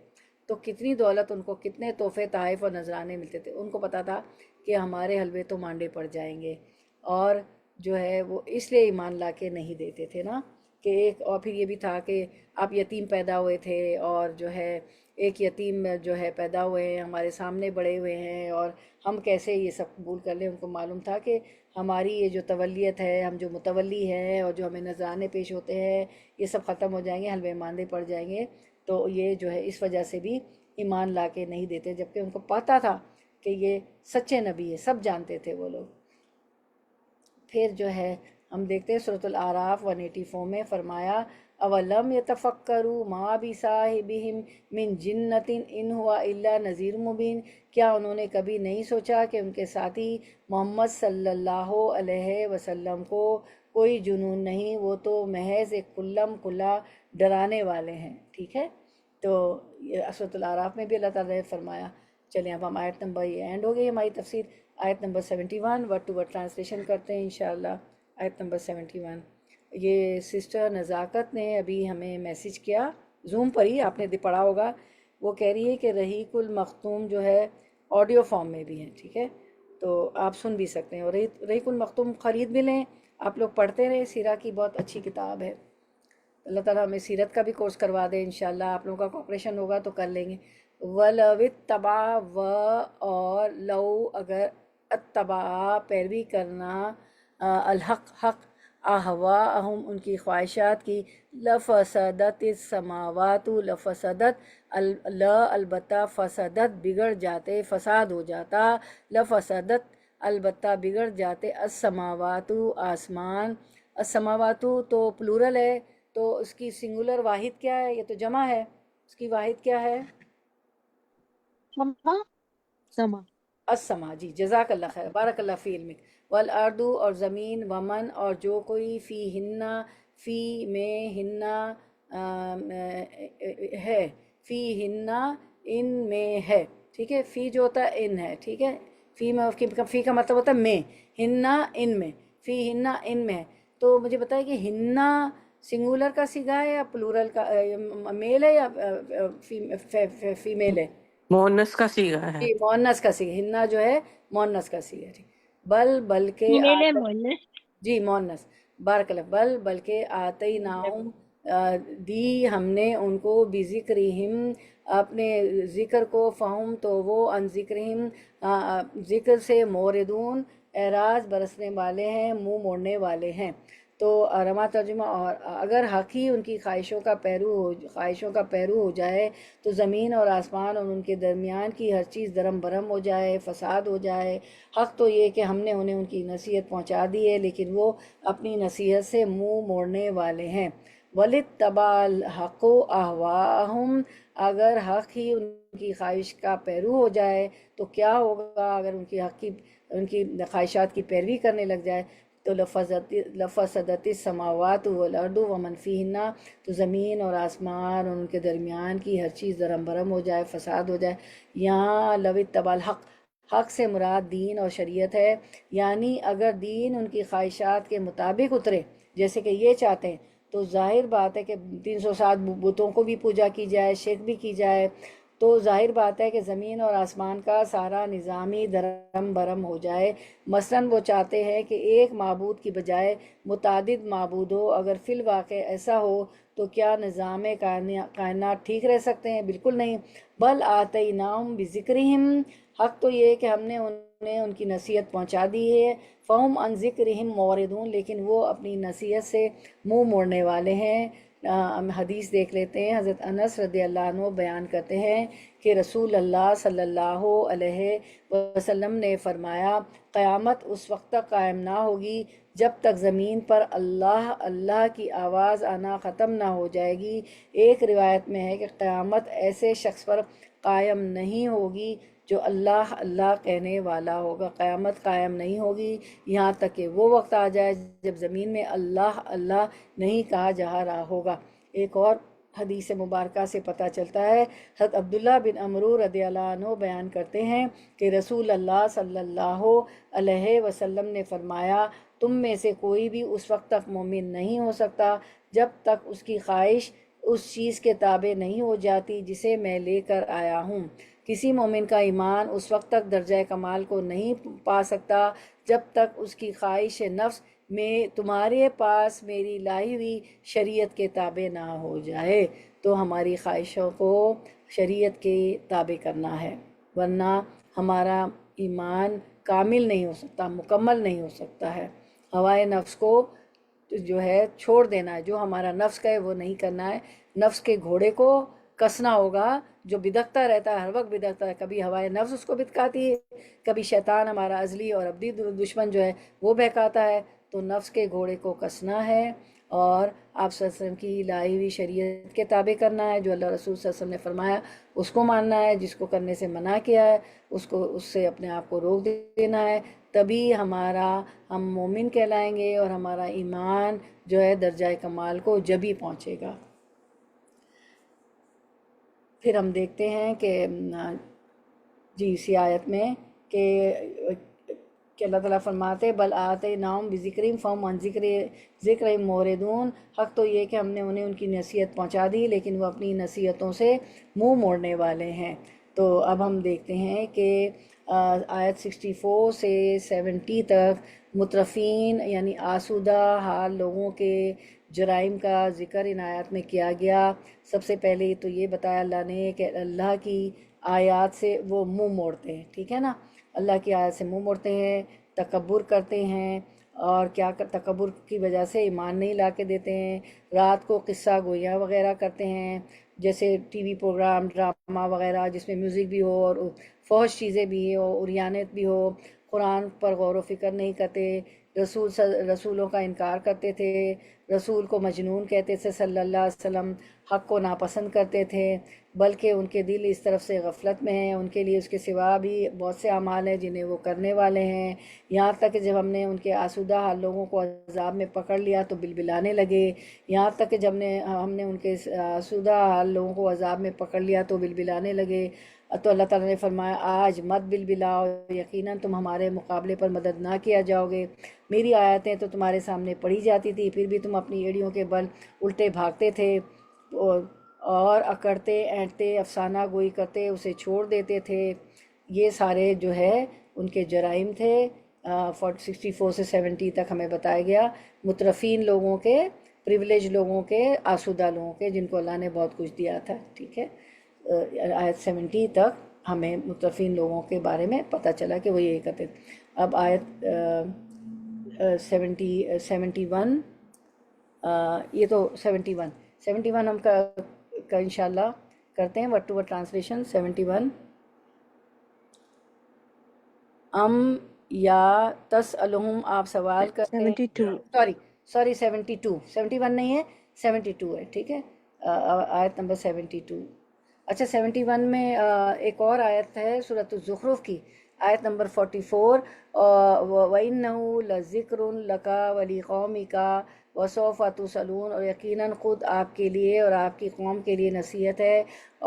Speaker 1: تو کتنی دولت، ان کو کتنے تحفے تحائف اور نذرانے ملتے تھے۔ ان کو پتا تھا کہ ہمارے حلوے تو مانڈے پڑ جائیں گے، اور جو ہے وہ اس لیے ایمان لا کے نہیں دیتے تھے نا کہ ایک، اور پھر یہ بھی تھا کہ آپ یتیم پیدا ہوئے تھے اور جو ہے ایک یتیم جو ہے پیدا ہوئے ہیں، ہمارے سامنے بڑے ہوئے ہیں، اور ہم کیسے یہ سب قبول کر لیں۔ ان کو معلوم تھا کہ ہماری یہ جو تولیت ہے، ہم جو متولی ہیں اور جو ہمیں نذرانے پیش ہوتے ہیں، یہ سب ختم ہو جائیں گے، حلوے ماندے پڑ جائیں گے، تو یہ جو ہے اس وجہ سے بھی ایمان لا کے نہیں دیتے، جبکہ ان کو پتہ تھا کہ یہ سچے نبی ہے، سب جانتے تھے وہ لوگ۔ پھر جو ہے ہم دیکھتے ہیں سورۃ الاعراف 184 میں فرمایا اولم یتفکروا ما بصاحبہم من جنۃ ان ہوا الا نذیر مبین، کیا انہوں نے کبھی نہیں سوچا کہ ان کے ساتھی محمد صلی اللہ علیہ وسلم کو کوئی جنون نہیں، وہ تو محض ایک کلم کلا ڈرانے والے ہیں۔ ٹھیک ہے، تو یہ سورۃ الاعراف میں بھی اللہ تعالیٰ نے فرمایا۔ چلیں اب ہم آیت نمبر، یہ اینڈ ہو گئی ہماری تفسیر، آیت نمبر 71 ورڈ ٹو ورڈ ٹرانسلیشن کرتے ہیں انشاءاللہ۔ آیت نمبر 71، یہ سسٹر نزاکت نے ابھی ہمیں میسیج کیا، زوم پر ہی آپ نے پڑھا ہوگا، وہ کہہ رہی ہے کہ رحیق المختوم جو ہے آڈیو فارم میں بھی ہیں، ٹھیک ہے، تو آپ سن بھی سکتے ہیں، اور رحیق المختوم خرید بھی لیں، آپ لوگ پڑھتے رہے، سیرہ کی بہت اچھی کتاب ہے۔ اللہ تعالیٰ ہمیں سیرت کا بھی کورس کروا دے انشاءاللہ، آپ لوگوں کا کوپریشن ہوگا تو کر لیں گے۔ وَلَوِ اتَّبَعَ اور لو اگر اتبع پیروی کرنا الحق حق اہواءہم ان کی خواہشات کی، لفسدت السماوات لفسدت البتہ فسدت بگڑ جاتے، فساد ہو جاتا، لفسدت البتہ بگڑ جاتے، السماوات آسمان، السماوات تو پلورل ہے، تو اس کی سنگولر واحد کیا ہے؟ یہ تو جمع ہے، اس کی واحد کیا ہے؟
Speaker 2: سما سما
Speaker 1: السما، جی جزاک اللہ خیر، بارک اللہ فی علمک۔ والارض اور زمین، ومن اور جو کوئی، فی ہننا فی میں ہننا ہے، فی ہننا ان میں ہے، ٹھیک ہے، فی جو ہوتا ہے ان ہے، ٹھیک ہے، فی میں فی کا مطلب ہوتا ہے میں، ہننا ان میں، فی ہننا ان میں ہے۔ تو مجھے بتائے کہ ہننا سنگولر کا سیگا ہے یا پلورل کا، میل ہے یا فیمیل ہے؟
Speaker 3: مونس کا صیغہ ہے۔
Speaker 1: جی مؤنث کا صیغہ، ہننا جو ہے مؤنث کا صیغہ، ٹھیک۔ بلکہ
Speaker 2: فیمیل ہے مونس۔
Speaker 1: جی مؤنث، بارک اللہ، بلکہ آتیناہم دی ہم نے ان کو بذکرہم اپنے ذکر کو، فہم تو وہ ان ذکرہم ذکر سے موردون اعراض برسنے والے ہیں، منہ موڑنے والے ہیں۔ تو رما ترجمہ، اور اگر حق ہی ان کی خواہشوں کا پیرو ہو جائے تو زمین اور آسمان اور ان کے درمیان کی ہر چیز درم برم ہو جائے، فساد ہو جائے۔ حق تو یہ کہ ہم نے انہیں ان کی نصیحت پہنچا دی ہے، لیکن وہ اپنی نصیحت سے منہ موڑنے والے ہیں۔ وَلِاتَّبَعَ الْحَقُّ أَهْوَاءَهُمْ اگر حق ہی ان کی خواہش کا پیرو ہو جائے تو کیا ہوگا؟ اگر ان کی خواہشات کی پیروی کرنے لگ جائے تو لفسدت السماوات والارض ومن فیہن، تو زمین اور آسمان اور ان کے درمیان کی ہر چیز درم برم ہو جائے، فساد ہو جائے۔ یہاں لو اتبع الحق، حق سے مراد دین اور شریعت ہے، یعنی اگر دین ان کی خواہشات کے مطابق اترے جیسے کہ یہ چاہتے ہیں، تو ظاہر بات ہے کہ 307 بتوں کو بھی پوجا کی جائے، شرک بھی کی جائے، تو ظاہر بات ہے کہ زمین اور آسمان کا سارا نظامی درم برم ہو جائے۔ مثلاً وہ چاہتے ہیں کہ ایک معبود کی بجائے متعدد معبود ہو، اگر فی الواقع ایسا ہو تو کیا نظام کائنات ٹھیک رہ سکتے ہیں؟ بالکل نہیں۔ بل آتیناہم بذکرہم، حق تو یہ کہ ہم نے انہیں ان کی نصیحت پہنچا دی ہے، فہم عن ذکرہم موردون، لیکن وہ اپنی نصیحت سے منہ موڑنے والے ہیں۔ ہم حدیث دیکھ لیتے ہیں، حضرت انس رضی اللہ عنہ بیان کرتے ہیں کہ رسول اللہ صلی اللہ علیہ وسلم نے فرمایا، قیامت اس وقت تک قائم نہ ہوگی جب تک زمین پر اللہ اللہ کی آواز آنا ختم نہ ہو جائے گی۔ ایک روایت میں ہے کہ قیامت ایسے شخص پر قائم نہیں ہوگی جو اللہ اللہ کہنے والا ہوگا، قیامت قائم نہیں ہوگی یہاں تک کہ وہ وقت آ جائے جب زمین میں اللہ اللہ نہیں کہا جا رہا ہوگا۔ ایک اور حدیث مبارکہ سے پتہ چلتا ہے، حضرت عبداللہ بن عمرو رضی اللہ عنہ بیان کرتے ہیں کہ رسول اللہ صلی اللہ علیہ وسلم نے فرمایا، تم میں سے کوئی بھی اس وقت تک مومن نہیں ہو سکتا جب تک اس کی خواہش اس چیز کے تابع نہیں ہو جاتی جسے میں لے کر آیا ہوں۔ کسی مومن کا ایمان اس وقت تک درجہ کمال کو نہیں پا سکتا جب تک اس کی خواہش نفس میں تمہارے پاس میری لائی ہوئی شریعت کے تابع نہ ہو جائے۔ تو ہماری خواہشوں کو شریعت کے تابع کرنا ہے، ورنہ ہمارا ایمان کامل نہیں ہو سکتا، مکمل نہیں ہو سکتا ہے۔ ہوائے نفس کو جو ہے چھوڑ دینا ہے، جو ہمارا نفس کا ہے وہ نہیں کرنا ہے۔ نفس کے گھوڑے کو کسنا ہوگا جو بدکتا رہتا ہے، ہر وقت بدکتا ہے، کبھی ہوائے نفس اس کو بتکاتی ہے، کبھی شیطان ہمارا ازلی اور ابدی دشمن جو ہے وہ بہکاتا ہے۔ تو نفس کے گھوڑے کو کسنا ہے اور آپ صلی اللہ علیہ وسلم کی لائی ہوئی شریعت کے تابع کرنا ہے، جو اللہ رسول صلی اللہ علیہ وسلم نے فرمایا اس کو ماننا ہے، جس کو کرنے سے منع کیا ہے اس سے اپنے آپ کو روک دینا ہے۔ تبھی ہم مومن کہلائیں گے اور ہمارا ایمان جو ہے درجہ کمال کو جبھی پہنچے گا۔ پھر ہم دیکھتے ہیں کہ جی اسی آیت میں کہ اللہ تعالیٰ فرماتے، بل آتیناہم بذکرہم فہم عن ذکرہم موردون، حق تو یہ کہ ہم نے انہیں ان کی نصیحت پہنچا دی لیکن وہ اپنی نصیحتوں سے منہ موڑنے والے ہیں۔ تو اب ہم دیکھتے ہیں کہ آیت 64 سے 70 تک مترفین یعنی آسودہ حال لوگوں کے جرائم کا ذکر ان آیات میں کیا گیا۔ سب سے پہلے تو یہ بتایا اللہ نے کہ اللہ کی آیات سے وہ منہ موڑتے ہیں، ٹھیک ہے نا، اللہ کی آیات سے منہ موڑتے ہیں، تکبر کرتے ہیں، اور کیا تکبر کی وجہ سے ایمان نہیں لا کے دیتے ہیں، رات کو قصہ گویاں وغیرہ کرتے ہیں، جیسے ٹی وی پروگرام، ڈرامہ وغیرہ جس میں میوزک بھی ہو اور فحش چیزیں بھی ہو، عریانت بھی ہو، قرآن پر غور و فکر نہیں کرتے، رسولوں کا انکار کرتے تھے، رسول کو مجنون کہتے تھے صلی اللہ علیہ وسلم، حق کو ناپسند کرتے تھے، بلکہ ان کے دل اس طرف سے غفلت میں ہیں، ان کے لیے اس کے سوا بھی بہت سے اعمال ہیں جنہیں وہ کرنے والے ہیں، یہاں تک کہ جب ہم نے ان کے آسودہ حال لوگوں کو عذاب میں پکڑ لیا تو بلبلانے لگے، یہاں تک کہ جب ہم نے ان کے آسودہ حال لوگوں کو عذاب میں پکڑ لیا تو بلبلانے لگے، تو اللہ تعالیٰ نے فرمایا آج مت بلبلاؤ، یقیناً تم ہمارے مقابلے پر مدد نہ کیا جاؤ گے، میری آیتیں تو تمہارے سامنے پڑھی جاتی تھی پھر بھی تم اپنی ایڑیوں کے بل الٹے بھاگتے تھے، اور اکڑتے اینٹتے افسانہ گوئی کرتے اسے چھوڑ دیتے تھے۔ یہ سارے جو ہے ان کے جرائم تھے۔ 64 سے 70 تک ہمیں بتایا گیا مترفین لوگوں کے، پریولیج لوگوں کے، آسودہ لوگوں کے، جن کو اللہ نے بہت کچھ دیا تھا، ٹھیک ہے۔ آیت 70 تک ہمیں مترفین لوگوں کے بارے میں پتہ چلا کہ وہ یہ کرتے تھے۔ اب آیت 71، یہ تو 71 ہم کا انشاءاللہ کرتے ہیں ورڈ ٹو ورڈ ٹرانسلیشن۔ 71 یا تسألہم، آپ سوال کرتے ہیں،
Speaker 2: 72
Speaker 1: سوری 71 نہیں ہے، 72 ہے، ٹھیک ہے، آیت نمبر 72۔ اچھا 71 میں ایک اور آیت ہے سورۃ الزخرف کی، آیت نمبر 44، وَإِنَّهُ لَذِكْرٌ لَكَ وَلِقَوْمِكَ وَسَوْفَ تُسْأَلُونَ، اور یقیناً خود آپ کے لیے اور آپ کی قوم کے لیے نصیحت ہے،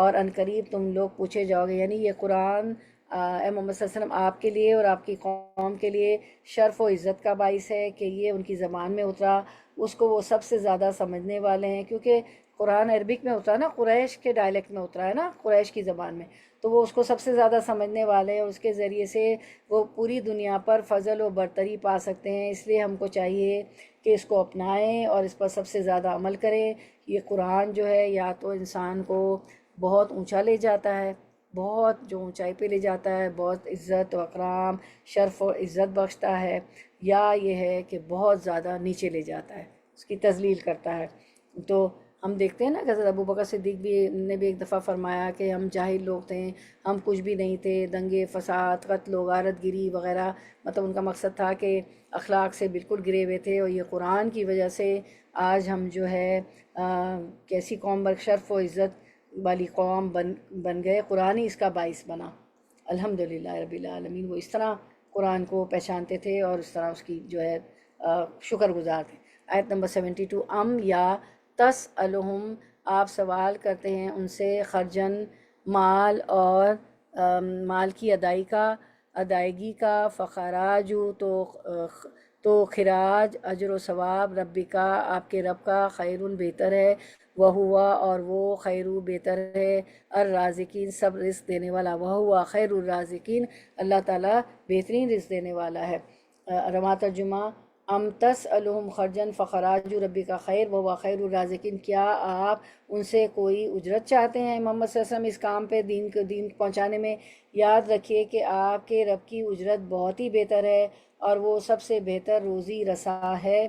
Speaker 1: اور عنقریب تم لوگ پوچھے جاؤ گے، یعنی یہ قرآن اے محمد صلی اللہ علیہ وسلم آپ کے لیے اور آپ کی قوم کے لیے شرف و عزت کا باعث ہے کہ یہ ان کی زبان میں اترا، اس کو وہ سب سے زیادہ سمجھنے والے ہیں، کیونکہ قرآن عربک میں اترا نا، قریش کے ڈائلیکٹ میں اترا ہے نا، قریش کی زبان میں، تو وہ اس کو سب سے زیادہ سمجھنے والے ہیں، اور اس کے ذریعے سے وہ پوری دنیا پر فضل و برتری پا سکتے ہیں، اس لیے ہم کو چاہیے کہ اس کو اپنائیں اور اس پر سب سے زیادہ عمل کریں۔ یہ قرآن جو ہے یا تو انسان کو بہت اونچا لے جاتا ہے، بہت جو اونچائی پہ لے جاتا ہے، بہت عزت و اکرام، شرف و عزت بخشتا ہے، یا یہ ہے کہ بہت زیادہ نیچے لے جاتا ہے، اس کی تذلیل کرتا ہے۔ تو ہم دیکھتے ہیں نا کہ حضرت ابوبکر صدیق نے بھی ایک دفعہ فرمایا کہ ہم جاہل لوگ تھے، ہم کچھ بھی نہیں تھے، دنگے فساد، قتل و غارت گری وغیرہ، مطلب ان کا مقصد تھا کہ اخلاق سے بالکل گرے ہوئے تھے، اور یہ قرآن کی وجہ سے آج ہم جو ہے کیسی قوم شرف و عزت والی قوم بن گئے، قرآن ہی اس کا باعث بنا، الحمدللہ رب العالمین۔ وہ اس طرح قرآن کو پہچانتے تھے اور اس طرح اس کی جو ہے شکر گزار تھے۔ آیت نمبر 72، یا تسألہم، آپ سوال کرتے ہیں ان سے، خرجن، مال اور مال کی ادائیگی کا، فخراجو تو خراج، اجر و ثواب، ربکا، آپ کے رب کا، خیرun بہتر ہے، وہوا، اور وہ خیرو بہتر ہے، الرازقین، سب رزق دینے والا، وہوا خیر الرازقین، اللہ تعالیٰ بہترین رزق دینے والا ہے۔ رواں ترجمہ، ام تسألہم خرجن فخراج ربک خیر وہو خیر الرازقین، کیا آپ ان سے کوئی اجرت چاہتے ہیں محمد صلی اللہ علیہ وسلم اس کام پہ، دین پہنچانے میں؟ یاد رکھیے کہ آپ کے رب کی اجرت بہت ہی بہتر ہے، اور وہ سب سے بہتر روزی رساں ہے۔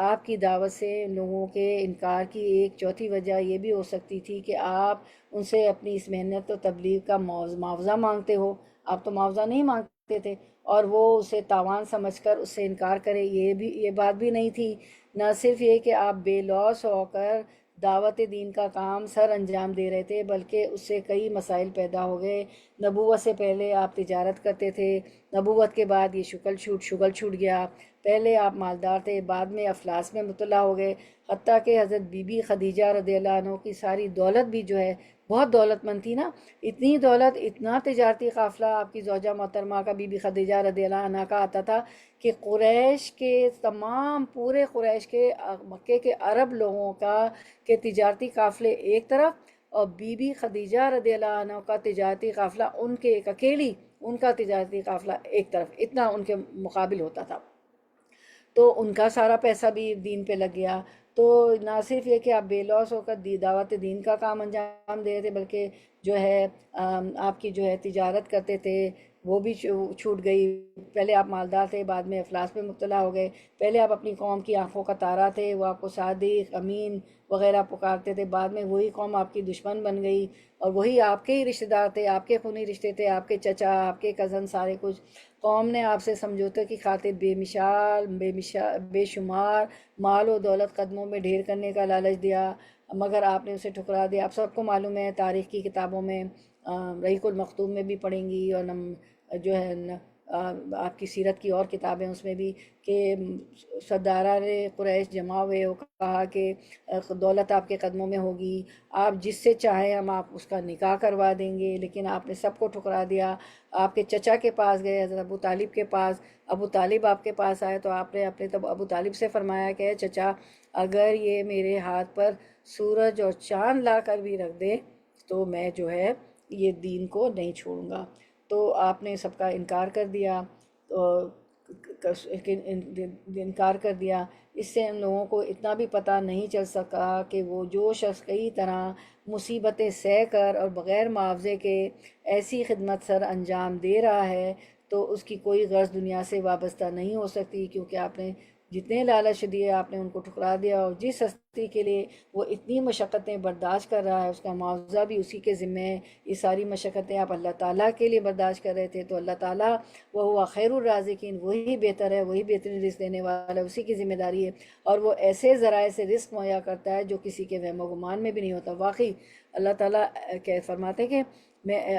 Speaker 1: آپ کی دعوت سے لوگوں کے انکار کی ایک چوتھی وجہ یہ بھی ہو سکتی تھی کہ آپ ان سے اپنی اس محنت و تبلیغ کا معاوضہ مانگتے ہو، آپ تو معاوضہ نہیں مانگتے تھے، اور وہ اسے تاوان سمجھ کر اس سے انکار کرے، یہ بات بھی نہیں تھی۔ نہ صرف یہ کہ آپ بے لوث ہو کر دعوت دین کا کام سر انجام دے رہے تھے، بلکہ اس سے کئی مسائل پیدا ہو گئے۔ نبوت سے پہلے آپ تجارت کرتے تھے، نبوت کے بعد یہ شغل چھوٹ گیا، پہلے آپ مالدار تھے، بعد میں افلاس میں مبتلا ہو گئے، حتیٰ کہ حضرت بی بی خدیجہ رضی اللہ عنہ کی ساری دولت بھی جو ہے، بہت دولت مند تھی نا، اتنی دولت، اتنا تجارتی قافلہ آپ کی زوجہ محترمہ کا، بی بی خدیجہ رضی اللہ عنہ کا آتا تھا کہ قریش کے تمام، پورے قریش کے، مکے کے عرب لوگوں کا کہ تجارتی قافلے ایک طرف، اور بی بی خدیجہ رضی اللہ عنہ کا تجارتی قافلہ، ان کے ایک اکیلی ان کا تجارتی قافلہ ایک طرف، اتنا ان کے مقابل ہوتا تھا، تو ان کا سارا پیسہ بھی دین پہ لگ گیا۔ تو نہ صرف یہ کہ آپ بے لوث ہو کر دعوت دین کا کام انجام دے رہے تھے، بلکہ جو ہے آپ کی جو ہے تجارت کرتے تھے وہ بھی چھوٹ گئی۔ پہلے آپ مالدار تھے، بعد میں افلاس پہ مبتلا ہو گئے۔ پہلے آپ اپنی قوم کی آنکھوں کا تارا تھے، وہ آپ کو صادق امین وغیرہ پکارتے تھے، بعد میں وہی قوم آپ کی دشمن بن گئی، اور وہی آپ کے ہی رشتہ دار تھے، آپ کے خونی رشتے تھے، آپ کے چچا، آپ کے کزن، سارے کچھ۔ قوم نے آپ سے سمجھوتے کی خاطر بے شمار مال و دولت قدموں میں ڈھیر کرنے کا لالچ دیا، مگر آپ نے اسے ٹھکرا دیا۔ آپ سب کو معلوم ہے، تاریخ کی کتابوں میں رحیق المختوم میں بھی پڑھیں گی، اور جو ہے آپ کی سیرت کی اور کتابیں اس میں بھی، کہ سرداران قریش جمع ہوئے، وہ کہا کہ دولت آپ کے قدموں میں ہوگی، آپ جس سے چاہیں ہم آپ اس کا نکاح کروا دیں گے، لیکن آپ نے سب کو ٹھکرا دیا۔ آپ کے چچا کے پاس گئے، حضرت ابو طالب کے پاس، ابو طالب آپ کے پاس آئے تو آپ نے اپنے تب ابو طالب سے فرمایا کہ اے چچا، اگر یہ میرے ہاتھ پر سورج اور چاند لا کر بھی رکھ دے تو میں جو ہے یہ دین کو نہیں چھوڑوں گا۔ تو آپ نے سب کا انکار کر دیا، انکار کر دیا۔ اس سے ان لوگوں کو اتنا بھی پتہ نہیں چل سکا کہ وہ جو شخص کئی طرح مصیبتیں سہ کر اور بغیر معاوضے کے ایسی خدمت سر انجام دے رہا ہے تو اس کی کوئی غرض دنیا سے وابستہ نہیں ہو سکتی، کیونکہ آپ نے جتنے لالچ دیے آپ نے ان کو ٹھکرا دیا، اور جس ہستی کے لیے وہ اتنی مشقتیں برداشت کر رہا ہے اس کا معاوضہ بھی اسی کے ذمہ ہے۔ یہ ساری مشقتیں آپ اللہ تعالیٰ کے لیے برداشت کر رہے تھے، تو اللہ تعالیٰ وہ خیر الرازقین، وہی بہتر ہے، وہی بہترین رزق دینے والا ہے، اسی کی ذمہ داری ہے، اور وہ ایسے ذرائع سے رزق مہیا کرتا ہے جو کسی کے وہم و گمان میں بھی نہیں ہوتا۔ واقعی اللہ تعالیٰ کہ فرماتے کہ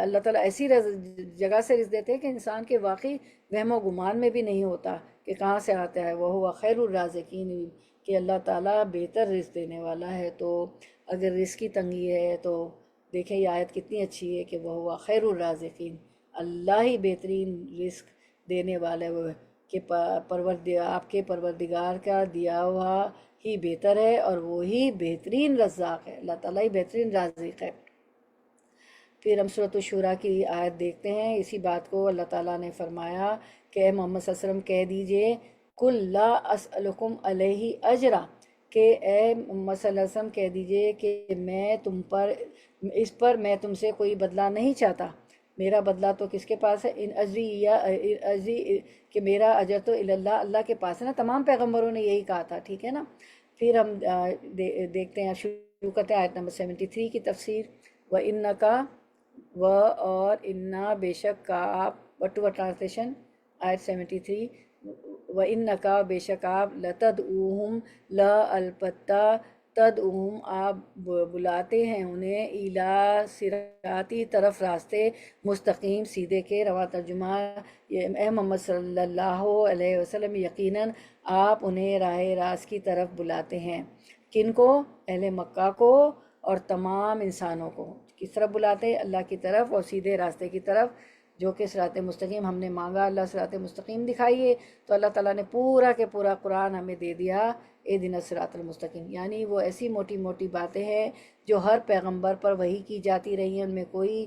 Speaker 1: اللہ تعالیٰ ایسی جگہ سے رزق دیتے ہیں کہ انسان کے واقعی وہم و گمان میں بھی نہیں ہوتا کہ کہاں سے آتا ہے۔ وہ خیر الرازقین، کہ اللہ تعالیٰ بہتر رزق دینے والا ہے۔ تو اگر رزق کی تنگی ہے تو دیکھیں یہ آیت کتنی اچھی ہے کہ وہ خیر الرازقین، اللہ ہی بہترین رزق دینے والا ہے، وہ کہ آپ کے پروردگار کا دیا ہوا ہی بہتر ہے، اور وہی بہترین رزاق ہے، اللہ تعالیٰ ہی بہترین رازق ہے۔ پھر ہم سورۃ الشورى کی آیت دیکھتے ہیں، اسی بات کو اللہ تعالیٰ نے فرمایا کہ اے محمد صلی اللہ علیہ وسلم کہہ دیجئے قُل لا اسألکم علیہ اجرا، کہ اے محمد صلی اللہ علیہ وسلم کہہ دیجئے کہ میں تم پر اس پر میں تم سے کوئی بدلہ نہیں چاہتا، میرا بدلہ تو کس کے پاس ہے، ان اجری کہ میرا اجر تو اللہ اللہ کے پاس ہے نا۔ تمام پیغمبروں نے یہی کہا تھا، ٹھیک ہے نا۔ پھر ہم دیکھتے ہیں، شروع کرتے ہیں آیت نمبر 73 کی تفسیر۔ وَإِنَّكَ اور انا بے شک کا آپ، بٹوا ٹرانسلیشن آیت 73، وَإِنَّكَ بے شک آپ لَتَدْعُوهُمْ البتہ تدعوہم آپ بلاتے ہیں انہیں اِلیٰ صراطی طرف راستے مستقیم سیدھے کے۔ رواں ترجمہ، اے محمد صلی اللہ علیہ وسلم یقیناً آپ انہیں راہ راست کی طرف بلاتے ہیں۔ کن کو؟ اہل مکہ کو اور تمام انسانوں کو۔ کس طرف بلاتے ہیں؟ اللہ کی طرف اور سیدھے راستے کی طرف، جو کہ صراط مستقیم۔ ہم نے مانگا اللہ صراط مستقیم دکھائیے، تو اللہ تعالیٰ نے پورا کے پورا قرآن ہمیں دے دیا، اہدنا الصراط المستقیم۔ یعنی وہ ایسی موٹی موٹی باتیں ہیں جو ہر پیغمبر پر وحی کی جاتی رہی ہیں، ان میں کوئی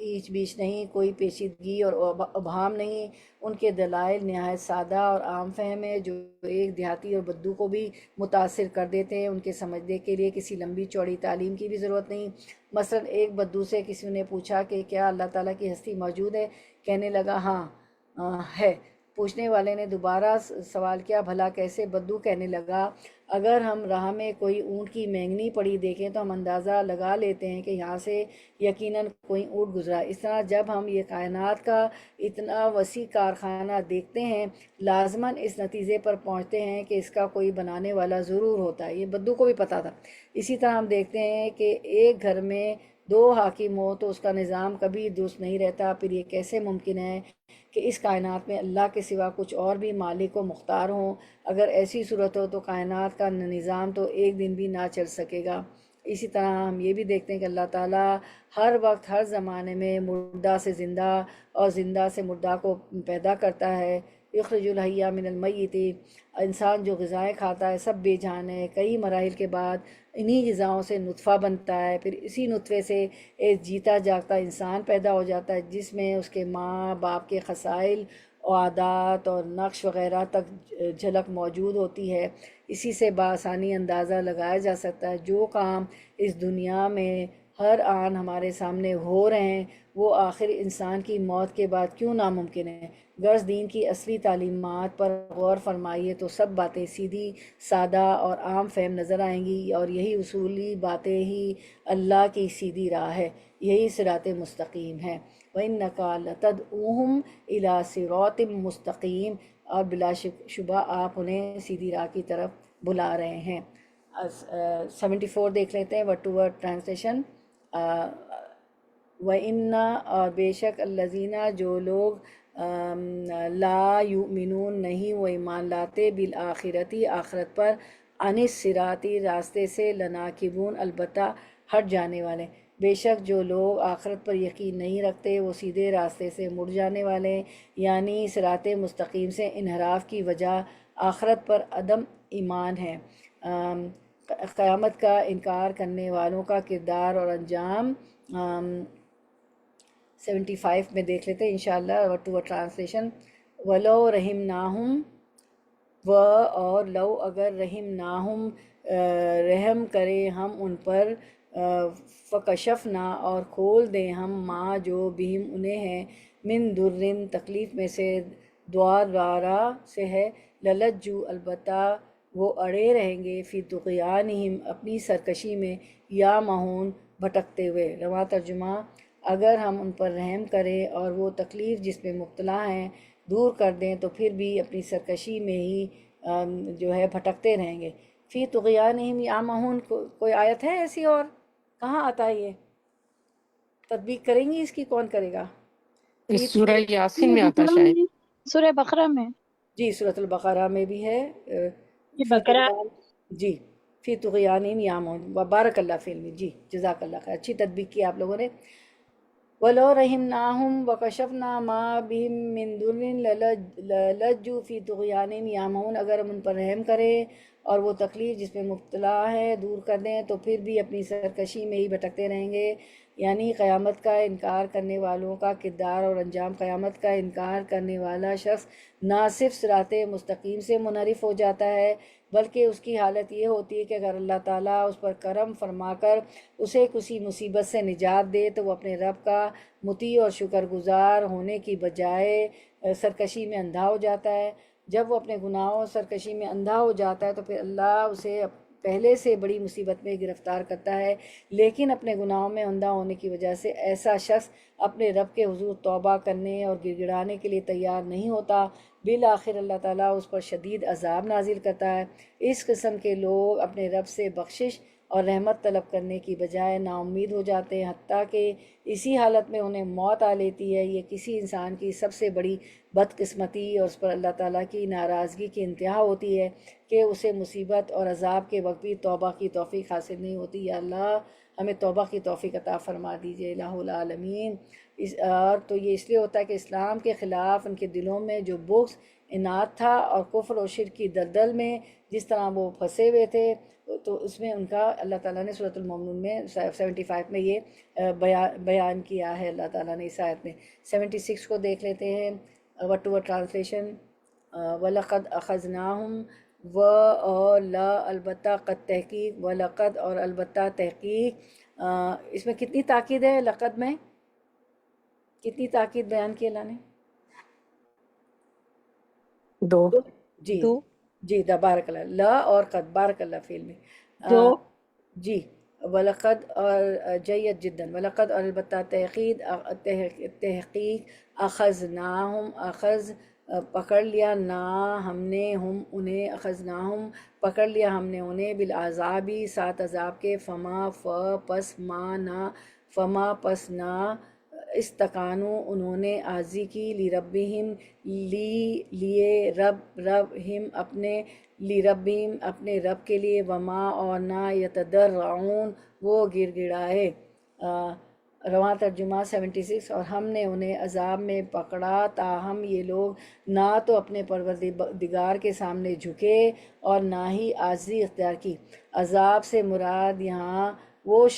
Speaker 1: ایچ بیچ نہیں، کوئی پیچیدگی اور ابہام نہیں۔ ان کے دلائل نہایت سادہ اور عام فہم ہے، جو ایک دیہاتی اور بدو کو بھی متاثر کر دیتے ہیں۔ ان کے سمجھنے کے لیے کسی لمبی چوڑی تعلیم کی بھی ضرورت نہیں۔ مثلا ایک بدو سے کسی نے پوچھا کہ کیا اللہ تعالیٰ کی ہستی موجود ہے؟ کہنے لگا ہاں ہے۔ پوچھنے والے نے دوبارہ سوال کیا، بھلا کیسے؟ بدو کہنے لگا اگر ہم راہ میں کوئی اونٹ کی مینگنی پڑی دیکھیں تو ہم اندازہ لگا لیتے ہیں کہ یہاں سے یقیناً کوئی اونٹ گزرا۔ اس طرح جب ہم یہ کائنات کا اتنا وسیع کارخانہ دیکھتے ہیں لازماً اس نتیجے پر پہنچتے ہیں کہ اس کا کوئی بنانے والا ضرور ہوتا ہے۔ یہ بدو کو بھی پتہ تھا۔ اسی طرح ہم دیکھتے ہیں کہ ایک گھر میں دو حاکم ہو تو اس کا نظام کبھی درست نہیں رہتا۔ پھر یہ کیسے ممکن ہے کہ اس کائنات میں اللہ کے سوا کچھ اور بھی مالک و مختار ہوں؟ اگر ایسی صورت ہو تو کائنات کا نظام تو ایک دن بھی نہ چل سکے گا۔ اسی طرح ہم یہ بھی دیکھتے ہیں کہ اللہ تعالیٰ ہر وقت ہر زمانے میں مردہ سے زندہ اور زندہ سے مردہ کو پیدا کرتا ہے۔ یخرج الحی من المیت، انسان جو غذائیں کھاتا ہے سب بے جان ہے۔ کئی مراحل کے بعد انہی غذاؤں سے نطفہ بنتا ہے، پھر اسی نطفے سے ایک جیتا جاگتا انسان پیدا ہو جاتا ہے، جس میں اس کے ماں باپ کے خصائل عادات اور نقش وغیرہ تک جھلک موجود ہوتی ہے۔ اسی سے بآسانی اندازہ لگایا جا سکتا ہے جو کام اس دنیا میں ہر آن ہمارے سامنے ہو رہے ہیں وہ آخر انسان کی موت کے بعد کیوں ناممکن ہے۔ غرض دین کی اصلی تعلیمات پر غور فرمائیے تو سب باتیں سیدھی سادہ اور عام فہم نظر آئیں گی، اور یہی اصولی باتیں ہی اللہ کی سیدھی راہ ہے، یہی صراط مستقیم ہے۔ وَإِنَّكَ لَتَدْعُوهُمْ إِلَىٰ صِرَاطٍ مستقیم، اور بلا شبہ آپ انہیں سیدھی راہ کی طرف بلا رہے ہیں۔ 74 دیکھ لیتے ہیں ورڈ ٹو ورڈ ٹرانسلیشن۔ وَإِنَّ، اور بے شک، الذین، جو لوگ لا یؤمنون، نہیں وہ ایمان لاتے، بالآخرتی، آخرت پر، عن الصراطی، راستے سے، لناکبون، البتہ ہٹ جانے والے، بے شک جو لوگ آخرت پر یقین نہیں رکھتے وہ سیدھے راستے سے مڑ جانے والے ہیں، یعنی صراط مستقیم سے انحراف کی وجہ آخرت پر عدم ایمان ہے۔ قیامت کا انکار کرنے والوں کا کردار اور انجام 75 میں دیکھ لیتے ہیں انشاءاللہ ورڈ ٹو ورڈ ٹرانسلیشن۔ وَلَوْ رَحِمْنَاهُمْ، اور لو اگر رحم رحم کرے ہم ان پر، فکشفنا، اور کھول دیں ہم، ما جو بہم انہیں ہے، من درن، تکلیف میں سے، دوارا سے ہے، للجو، البتہ وہ اڑے رہیں گے، فی طغیانہم، اپنی سرکشی میں، یا مہون، بھٹکتے ہوئے۔ رواں ترجمہ، اگر ہم ان پر رحم کریں اور وہ تکلیف جس میں مبتلا ہیں دور کر دیں تو پھر بھی اپنی سرکشی میں ہی جو ہے بھٹکتے رہیں گے۔ فی طغیانہم یعمہون، کوئی آیت ہے ایسی؟ اور کہاں آتا ہے یہ؟ تطبیق کریں گی اس کی؟ کون کرے گا؟
Speaker 3: اس
Speaker 1: فی
Speaker 3: سورہ یاسین
Speaker 2: سورہ
Speaker 3: میں آتا
Speaker 2: بقرہ
Speaker 3: شاید۔
Speaker 2: میں، سورہ بقرہ میں،
Speaker 1: جی، سورۃ البقرہ میں بھی ہے۔
Speaker 2: یہ
Speaker 1: فی
Speaker 2: بقرہ
Speaker 1: طغیان، جی، فی طغیانہم یعمہون، بارک اللہ فی علمی، جی جزاک اللہ خیر، اچھی تطبیق کی آپ لوگوں نے۔ وَلَوْ رَحِمْنَاهُمْ وَكَشَفْنَا مَا بِهِم مِّن ضُرٍّ لَلَجُّوا فِي طُغْيَانِهِمْ يَعْمَهُونَ، اگر ہم ان پر رحم کریں اور وہ تکلیف جس میں مبتلا ہے دور کر دیں تو پھر بھی اپنی سرکشی میں ہی بھٹکتے رہیں گے۔ یعنی قیامت کا انکار کرنے والوں کا کردار اور انجام، قیامت کا انکار کرنے والا شخص نہ صرف صراط مستقیم سے منحرف ہو جاتا ہے بلکہ اس کی حالت یہ ہوتی ہے کہ اگر اللہ تعالیٰ اس پر کرم فرما کر اسے کسی مصیبت سے نجات دے تو وہ اپنے رب کا مطیع اور شکر گزار ہونے کی بجائے سرکشی میں اندھا ہو جاتا ہے۔ جب وہ اپنے گناہوں سرکشی میں اندھا ہو جاتا ہے تو پھر اللہ اسے پہلے سے بڑی مصیبت میں گرفتار کرتا ہے، لیکن اپنے گناہوں میں اندھا ہونے کی وجہ سے ایسا شخص اپنے رب کے حضور توبہ کرنے اور گڑ گڑانے کے لیے تیار نہیں ہوتا۔ بالآخر اللہ تعالیٰ اس پر شدید عذاب نازل کرتا ہے۔ اس قسم کے لوگ اپنے رب سے بخشش اور رحمت طلب کرنے کی بجائے نا امید ہو جاتے ہیں، حتیٰ کہ اسی حالت میں انہیں موت آ لیتی ہے۔ یہ کسی انسان کی سب سے بڑی بدقسمتی اور اس پر اللہ تعالیٰ کی ناراضگی کی انتہا ہوتی ہے کہ اسے مصیبت اور عذاب کے وقت بھی توبہ کی توفیق حاصل نہیں ہوتی۔ یا اللہ ہمیں توبہ کی توفیق عطا فرما دیجیے الہ العالمین۔ اور تو یہ اس لیے ہوتا ہے کہ اسلام کے خلاف ان کے دلوں میں جو بغض، اناد تھا، اور کفر و شرک کی دلدل میں جس طرح وہ پھنسے ہوئے تھے، تو اس میں ان کا اللہ تعالیٰ نے سورۃ المومنون میں 75 میں یہ بیان کیا ہے اللہ تعالیٰ نے اس آیت میں۔ 76 کو دیکھ لیتے ہیں ورڈ ٹو ورڈ ٹرانسلیشن۔ وَلَقَدْ أَخَذْنَاهُمْ، اور لا، البتہ، قد، تحقیق، وَلَقَدْ، اور البتہ، تحقیق۔ اس میں کتنی تاکید ہے؟ لقد میں کتنی تاکید بیان کی اللہ نے؟
Speaker 3: دو۔
Speaker 1: جی
Speaker 2: دو
Speaker 1: جی، بارک اللہ، لا اور قد، بارک اللہ فی علمی۔
Speaker 2: دو
Speaker 1: جی، وَلَقَدْ، اور جید جدا، وَلَقَدْ، اور البتہ، تحقیق، اخذناہم، پکڑ لیا، نا، ہم نے، ہم، انہیں، اخذناہم، پکڑ لیا ہم نے انہیں، بالعذابی، ساتھ عذاب کے، فما، پس، ما، نہ، فما، پس، نہ، استکانو، انہوں نے عاجزی کی، لربہم، لیے رب ہم، اپنے، لربہم، اپنے رب کے لیے، وما، اور نہ، یتضرعون، وہ گڑ گڑائے۔ رواں ترجمہ 76، اور ہم نے انہیں عذاب میں پکڑا تاہم یہ لوگ نہ تو اپنے پروردگار کے سامنے جھکے اور نہ ہی عاجزی اختیار کی۔ عذاب سے مراد یہاں وہ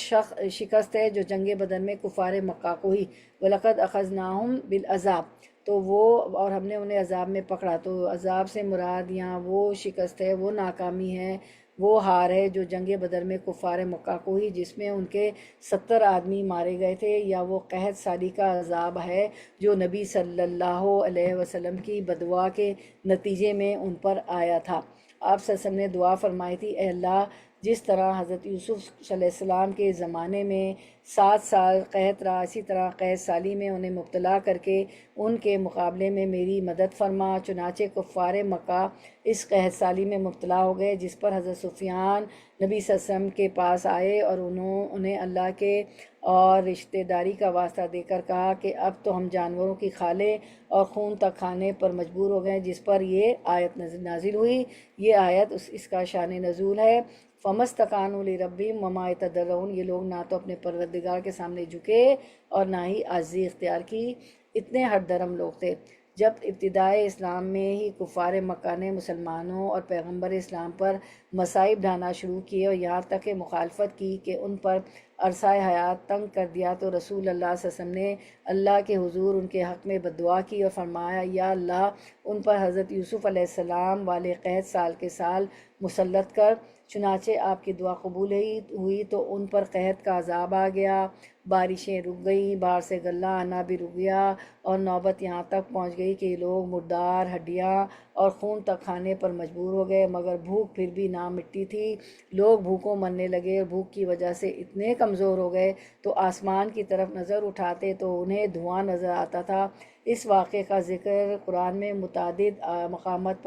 Speaker 1: شکست ہے جو جنگ بدر میں کفار مکہ کو ہی۔ وَلَقَدْ أَخَذْنَاهُمْ بِالْعَذَابِ، تو وہ اور ہم نے انہیں عذاب میں پکڑا، تو عذاب سے مراد یہاں وہ شکست ہے، وہ ناکامی ہے، وہ ہار ہے جو جنگ بدر میں کفار مکہ کو ہوئی، جس میں ان کے 70 آدمی مارے گئے تھے، یا وہ قحط سالی کا عذاب ہے جو نبی صلی اللہ علیہ وسلم کی بددعا کے نتیجے میں ان پر آیا تھا۔ آپ صلی اللہ علیہ وسلم نے دعا فرمائی تھی، اے اللہ، جس طرح حضرت یوسف صلی اللہ علیہ وسلم کے زمانے میں 7 سال قحط رہا، اسی طرح قحط سالی میں انہیں مبتلا کر کے ان کے مقابلے میں میری مدد فرما۔ چنانچہ کفار مکہ اس قحط سالی میں مبتلا ہو گئے، جس پر حضرت سفیان نبی صلی اللہ علیہ وسلم کے پاس آئے اور انہیں اللہ کے اور رشتہ داری کا واسطہ دے کر کہا کہ اب تو ہم جانوروں کی کھالیں اور خون تک کھانے پر مجبور ہو گئے، جس پر یہ آیت نازل ہوئی۔ یہ آیت اس کا شان نزول ہے، فَمَسْتَكَانُوا لِرَبِّهِمْ وَمَا يَتَضَرَّعُونَ۔ یہ لوگ نہ تو اپنے پروردگار کے سامنے جھکے اور نہ ہی عاجزی اختیار کی، اتنے ہٹ درم لوگ تھے۔ جب ابتدائے اسلام میں ہی کفار مکہ نے مسلمانوں اور پیغمبر اسلام پر مصائب ڈھانا شروع کیے اور یہاں تک کہ مخالفت کی کہ ان پر عرصہ حیات تنگ کر دیا، تو رسول اللہ صلی اللہ علیہ وسلم نے اللہ کے حضور ان کے حق میں بددعا کی اور فرمایا، یا اللہ، ان پر حضرت یوسف علیہ السلام والے قحط سال کے سال مسلط کر۔ چنانچہ آپ کی دعا قبول ہوئی تو ان پر قحط کا عذاب آ گیا، بارشیں رک گئیں، باہر سے غلہ آنا بھی رک گیا، اور نوبت یہاں تک پہنچ گئی کہ یہ لوگ مردار ہڈیاں اور خون تک کھانے پر مجبور ہو گئے، مگر بھوک پھر بھی نہ مٹتی تھی۔ لوگ بھوکوں مرنے لگے اور بھوک کی وجہ سے اتنے کمزور ہو گئے تو آسمان کی طرف نظر اٹھاتے تو انہیں دھواں نظر آتا تھا۔ اس واقعے کا ذکر قرآن میں متعدد مقامات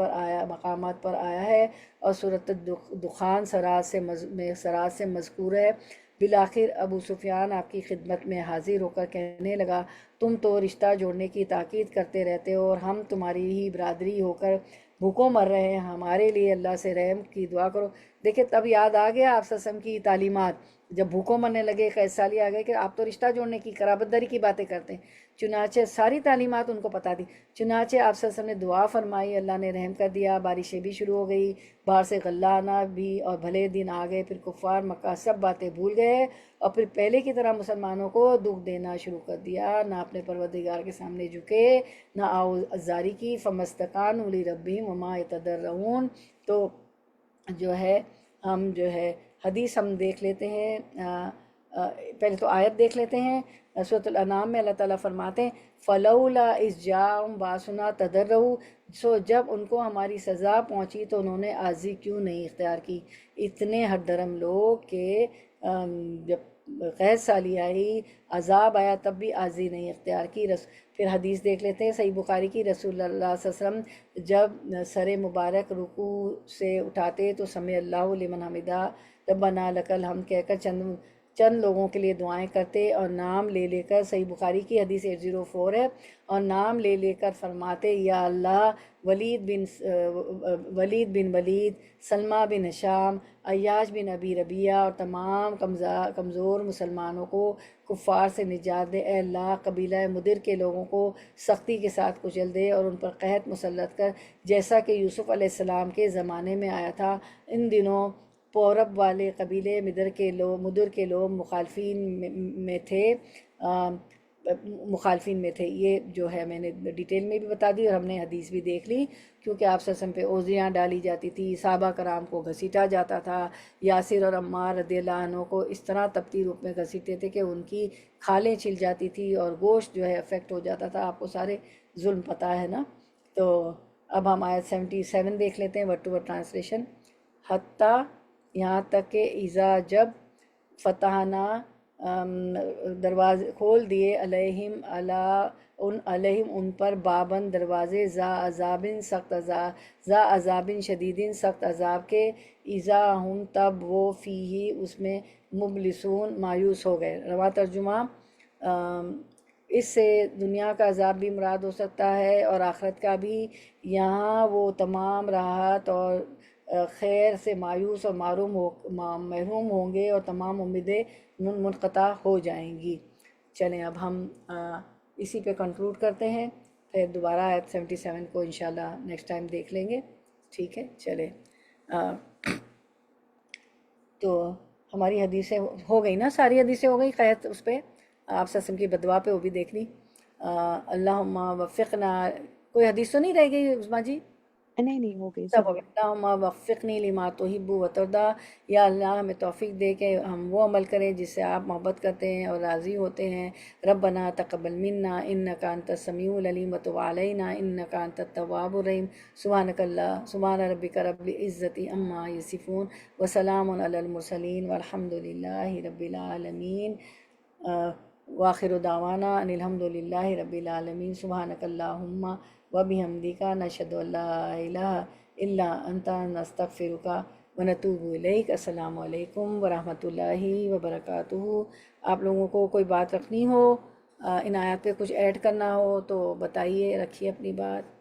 Speaker 1: پر آیا ہے اور سورۃ دخان سرات سے مذکور ہے۔ بالآخر ابو سفیان آپ کی خدمت میں حاضر ہو کر کہنے لگا، تم تو رشتہ جوڑنے کی تاکید کرتے رہتے ہو اور ہم تمہاری ہی برادری ہو کر بھوکوں مر رہے ہیں، ہمارے لیے اللہ سے رحم کی دعا کرو۔ دیکھیں، تب یاد آ گیا آپ صلی اللہ علیہ وسلم کی تعلیمات، جب بھوکوں مرنے لگے، قحط سالی آ گئے، کہ آپ تو رشتہ جوڑنے کی، قرابت داری کی باتیں کرتے ہیں۔ چنانچہ ساری تعلیمات ان کو پتا دی، چنانچہ آپ صلی اللہ علیہ وسلم نے دعا فرمائی، اللہ نے رحم کر دیا، بارشیں بھی شروع ہو گئی، باہر سے غلہ آنا بھی، اور بھلے دن آ گئے۔ پھر کفار مکہ سب باتیں بھول گئے اور پھر پہلے کی طرح مسلمانوں کو دکھ دینا شروع کر دیا، نہ اپنے پروردگار کے سامنے جھکے، نہ آوازاری کی۔ فَمَسْتَكَانُوا لِرَبِّهِمْ وَمَا يَتَضَرَّعُونَ۔ تو جو ہے ہم حدیث ہم دیکھ لیتے ہیں، پہلے تو آیت دیکھ لیتے ہیں۔ سورۃ الانعام میں اللہ تعالیٰ فرماتے ہیں، فَلَوْلَا إِذْ جَاءَهُمْ بَأْسُنَا تَضَرَّعُوا۔ سو جب ان کو ہماری سزا پہنچی تو انہوں نے عاجزی کیوں نہیں اختیار کی۔ اتنے ہٹ درم لوگ کہ جب قحط سالی آئی، عذاب آیا، تب بھی عاجزی نہیں اختیار کی۔ پھر حدیث دیکھ لیتے ہیں صحیح بخاری کی، رسول اللہ صلی اللہ علیہ وسلم جب سر مبارک رکوع سے اٹھاتے تو سمع اللہ لمن حمدہ، ربنا لک الحمد کہہ کر چند لوگوں کے لیے دعائیں کرتے اور نام لے لے کر، صحیح بخاری کی حدیث 804 ہے، اور نام لے لے کر فرماتے، یا اللہ، ولید بن ولید، سلمہ بن ہشام، عیاش بن ابی ربیعہ اور تمام کمزور مسلمانوں کو کفار سے نجات دے۔ اے اللہ، قبیلہ مدر کے لوگوں کو سختی کے ساتھ کچل دے اور ان پر قحط مسلط کر، جیسا کہ یوسف علیہ السلام کے زمانے میں آیا تھا۔ ان دنوں پورب والے قبیلے مدر کے لوگ مخالفین میں تھے۔ یہ جو ہے میں نے ڈیٹیل میں بھی بتا دی اور ہم نے حدیث بھی دیکھ لی، کیونکہ آپ صلی اللہ علیہ وسلم پہ اوزریاں ڈالی جاتی تھی، صحابہ کرام کو گھسیٹا جاتا تھا، یاسر اور عمار رضی اللہ عنہ کو اس طرح تپتی روپ میں گھسیٹتے تھے کہ ان کی کھالیں چھل جاتی تھی اور گوشت جو ہے افیکٹ ہو جاتا تھا۔ آپ کو سارے ظلم پتہ ہے نا۔ تو اب ہم آیت 77 دیکھ لیتے ہیں، ورڈ ٹو ورڈ ٹرانسلیشن۔ حتیٰ، یہاں تک کہ اذا، جب، فتحنا، دروازے کھول دیے، علیہم ان پر، بابن دروازے، ذا عذابن شدیدن سخت عذاب کے، اذا ہم تب وہ فیہ اس میں، مبلسون مایوس ہو گئے۔ رواں ترجمہ، اس سے دنیا کا عذاب بھی مراد ہو سکتا ہے اور آخرت کا بھی۔ یہاں وہ تمام راحت اور خیر سے مایوس اور محروم ہوں گے اور تمام امیدیں منقطع ہو جائیں گی۔ چلیں اب ہم اسی پہ کنکلوڈ کرتے ہیں، پھر دوبارہ آیت 77 کو انشاءاللہ نیکسٹ ٹائم دیکھ لیں گے، ٹھیک ہے؟ چلیں، تو ہماری حدیثیں ہو گئی نا، ساری حدیثیں ہو گئی، قحط اس پہ، آپ صلی اللہ علیہ وسلم کی بددعا پہ وہ بھی دیکھ لی۔ اللہم وفقنا، کوئی حدیث تو نہیں رہ گئی عظمیٰ جی؟
Speaker 3: نہیں ہو گئی
Speaker 1: سب
Speaker 3: سب
Speaker 1: ہو گیا۔ اللہم وفقنی لما تحب و ترضی، یا اللہ ہمیں توفیق دے کہ ہم وہ عمل کریں جس سے آپ محبت کرتے ہیں اور راضی ہوتے ہیں۔ ربنا تقبل منا انک انت السمیع العلیم وتب علینا انک انت التواب الرحیم۔ سبحان ربک رب العزت عما یصفون وسلام علی المرسلین والحمد للہ رب العالمین۔ وآخر دعوانا ان الحمد للہ رب العالمین۔ سبحانک اللہم وبحمدک نشہد ان لا الہ الا انت نستغفرک ونتوب الیک۔ السلام علیکم ورحمۃ اللہ وبرکاتہ۔ آپ لوگوں کو کوئی بات رکھنی ہو، ان آیات پہ کچھ ایڈ کرنا ہو تو بتائیے، رکھیے اپنی بات۔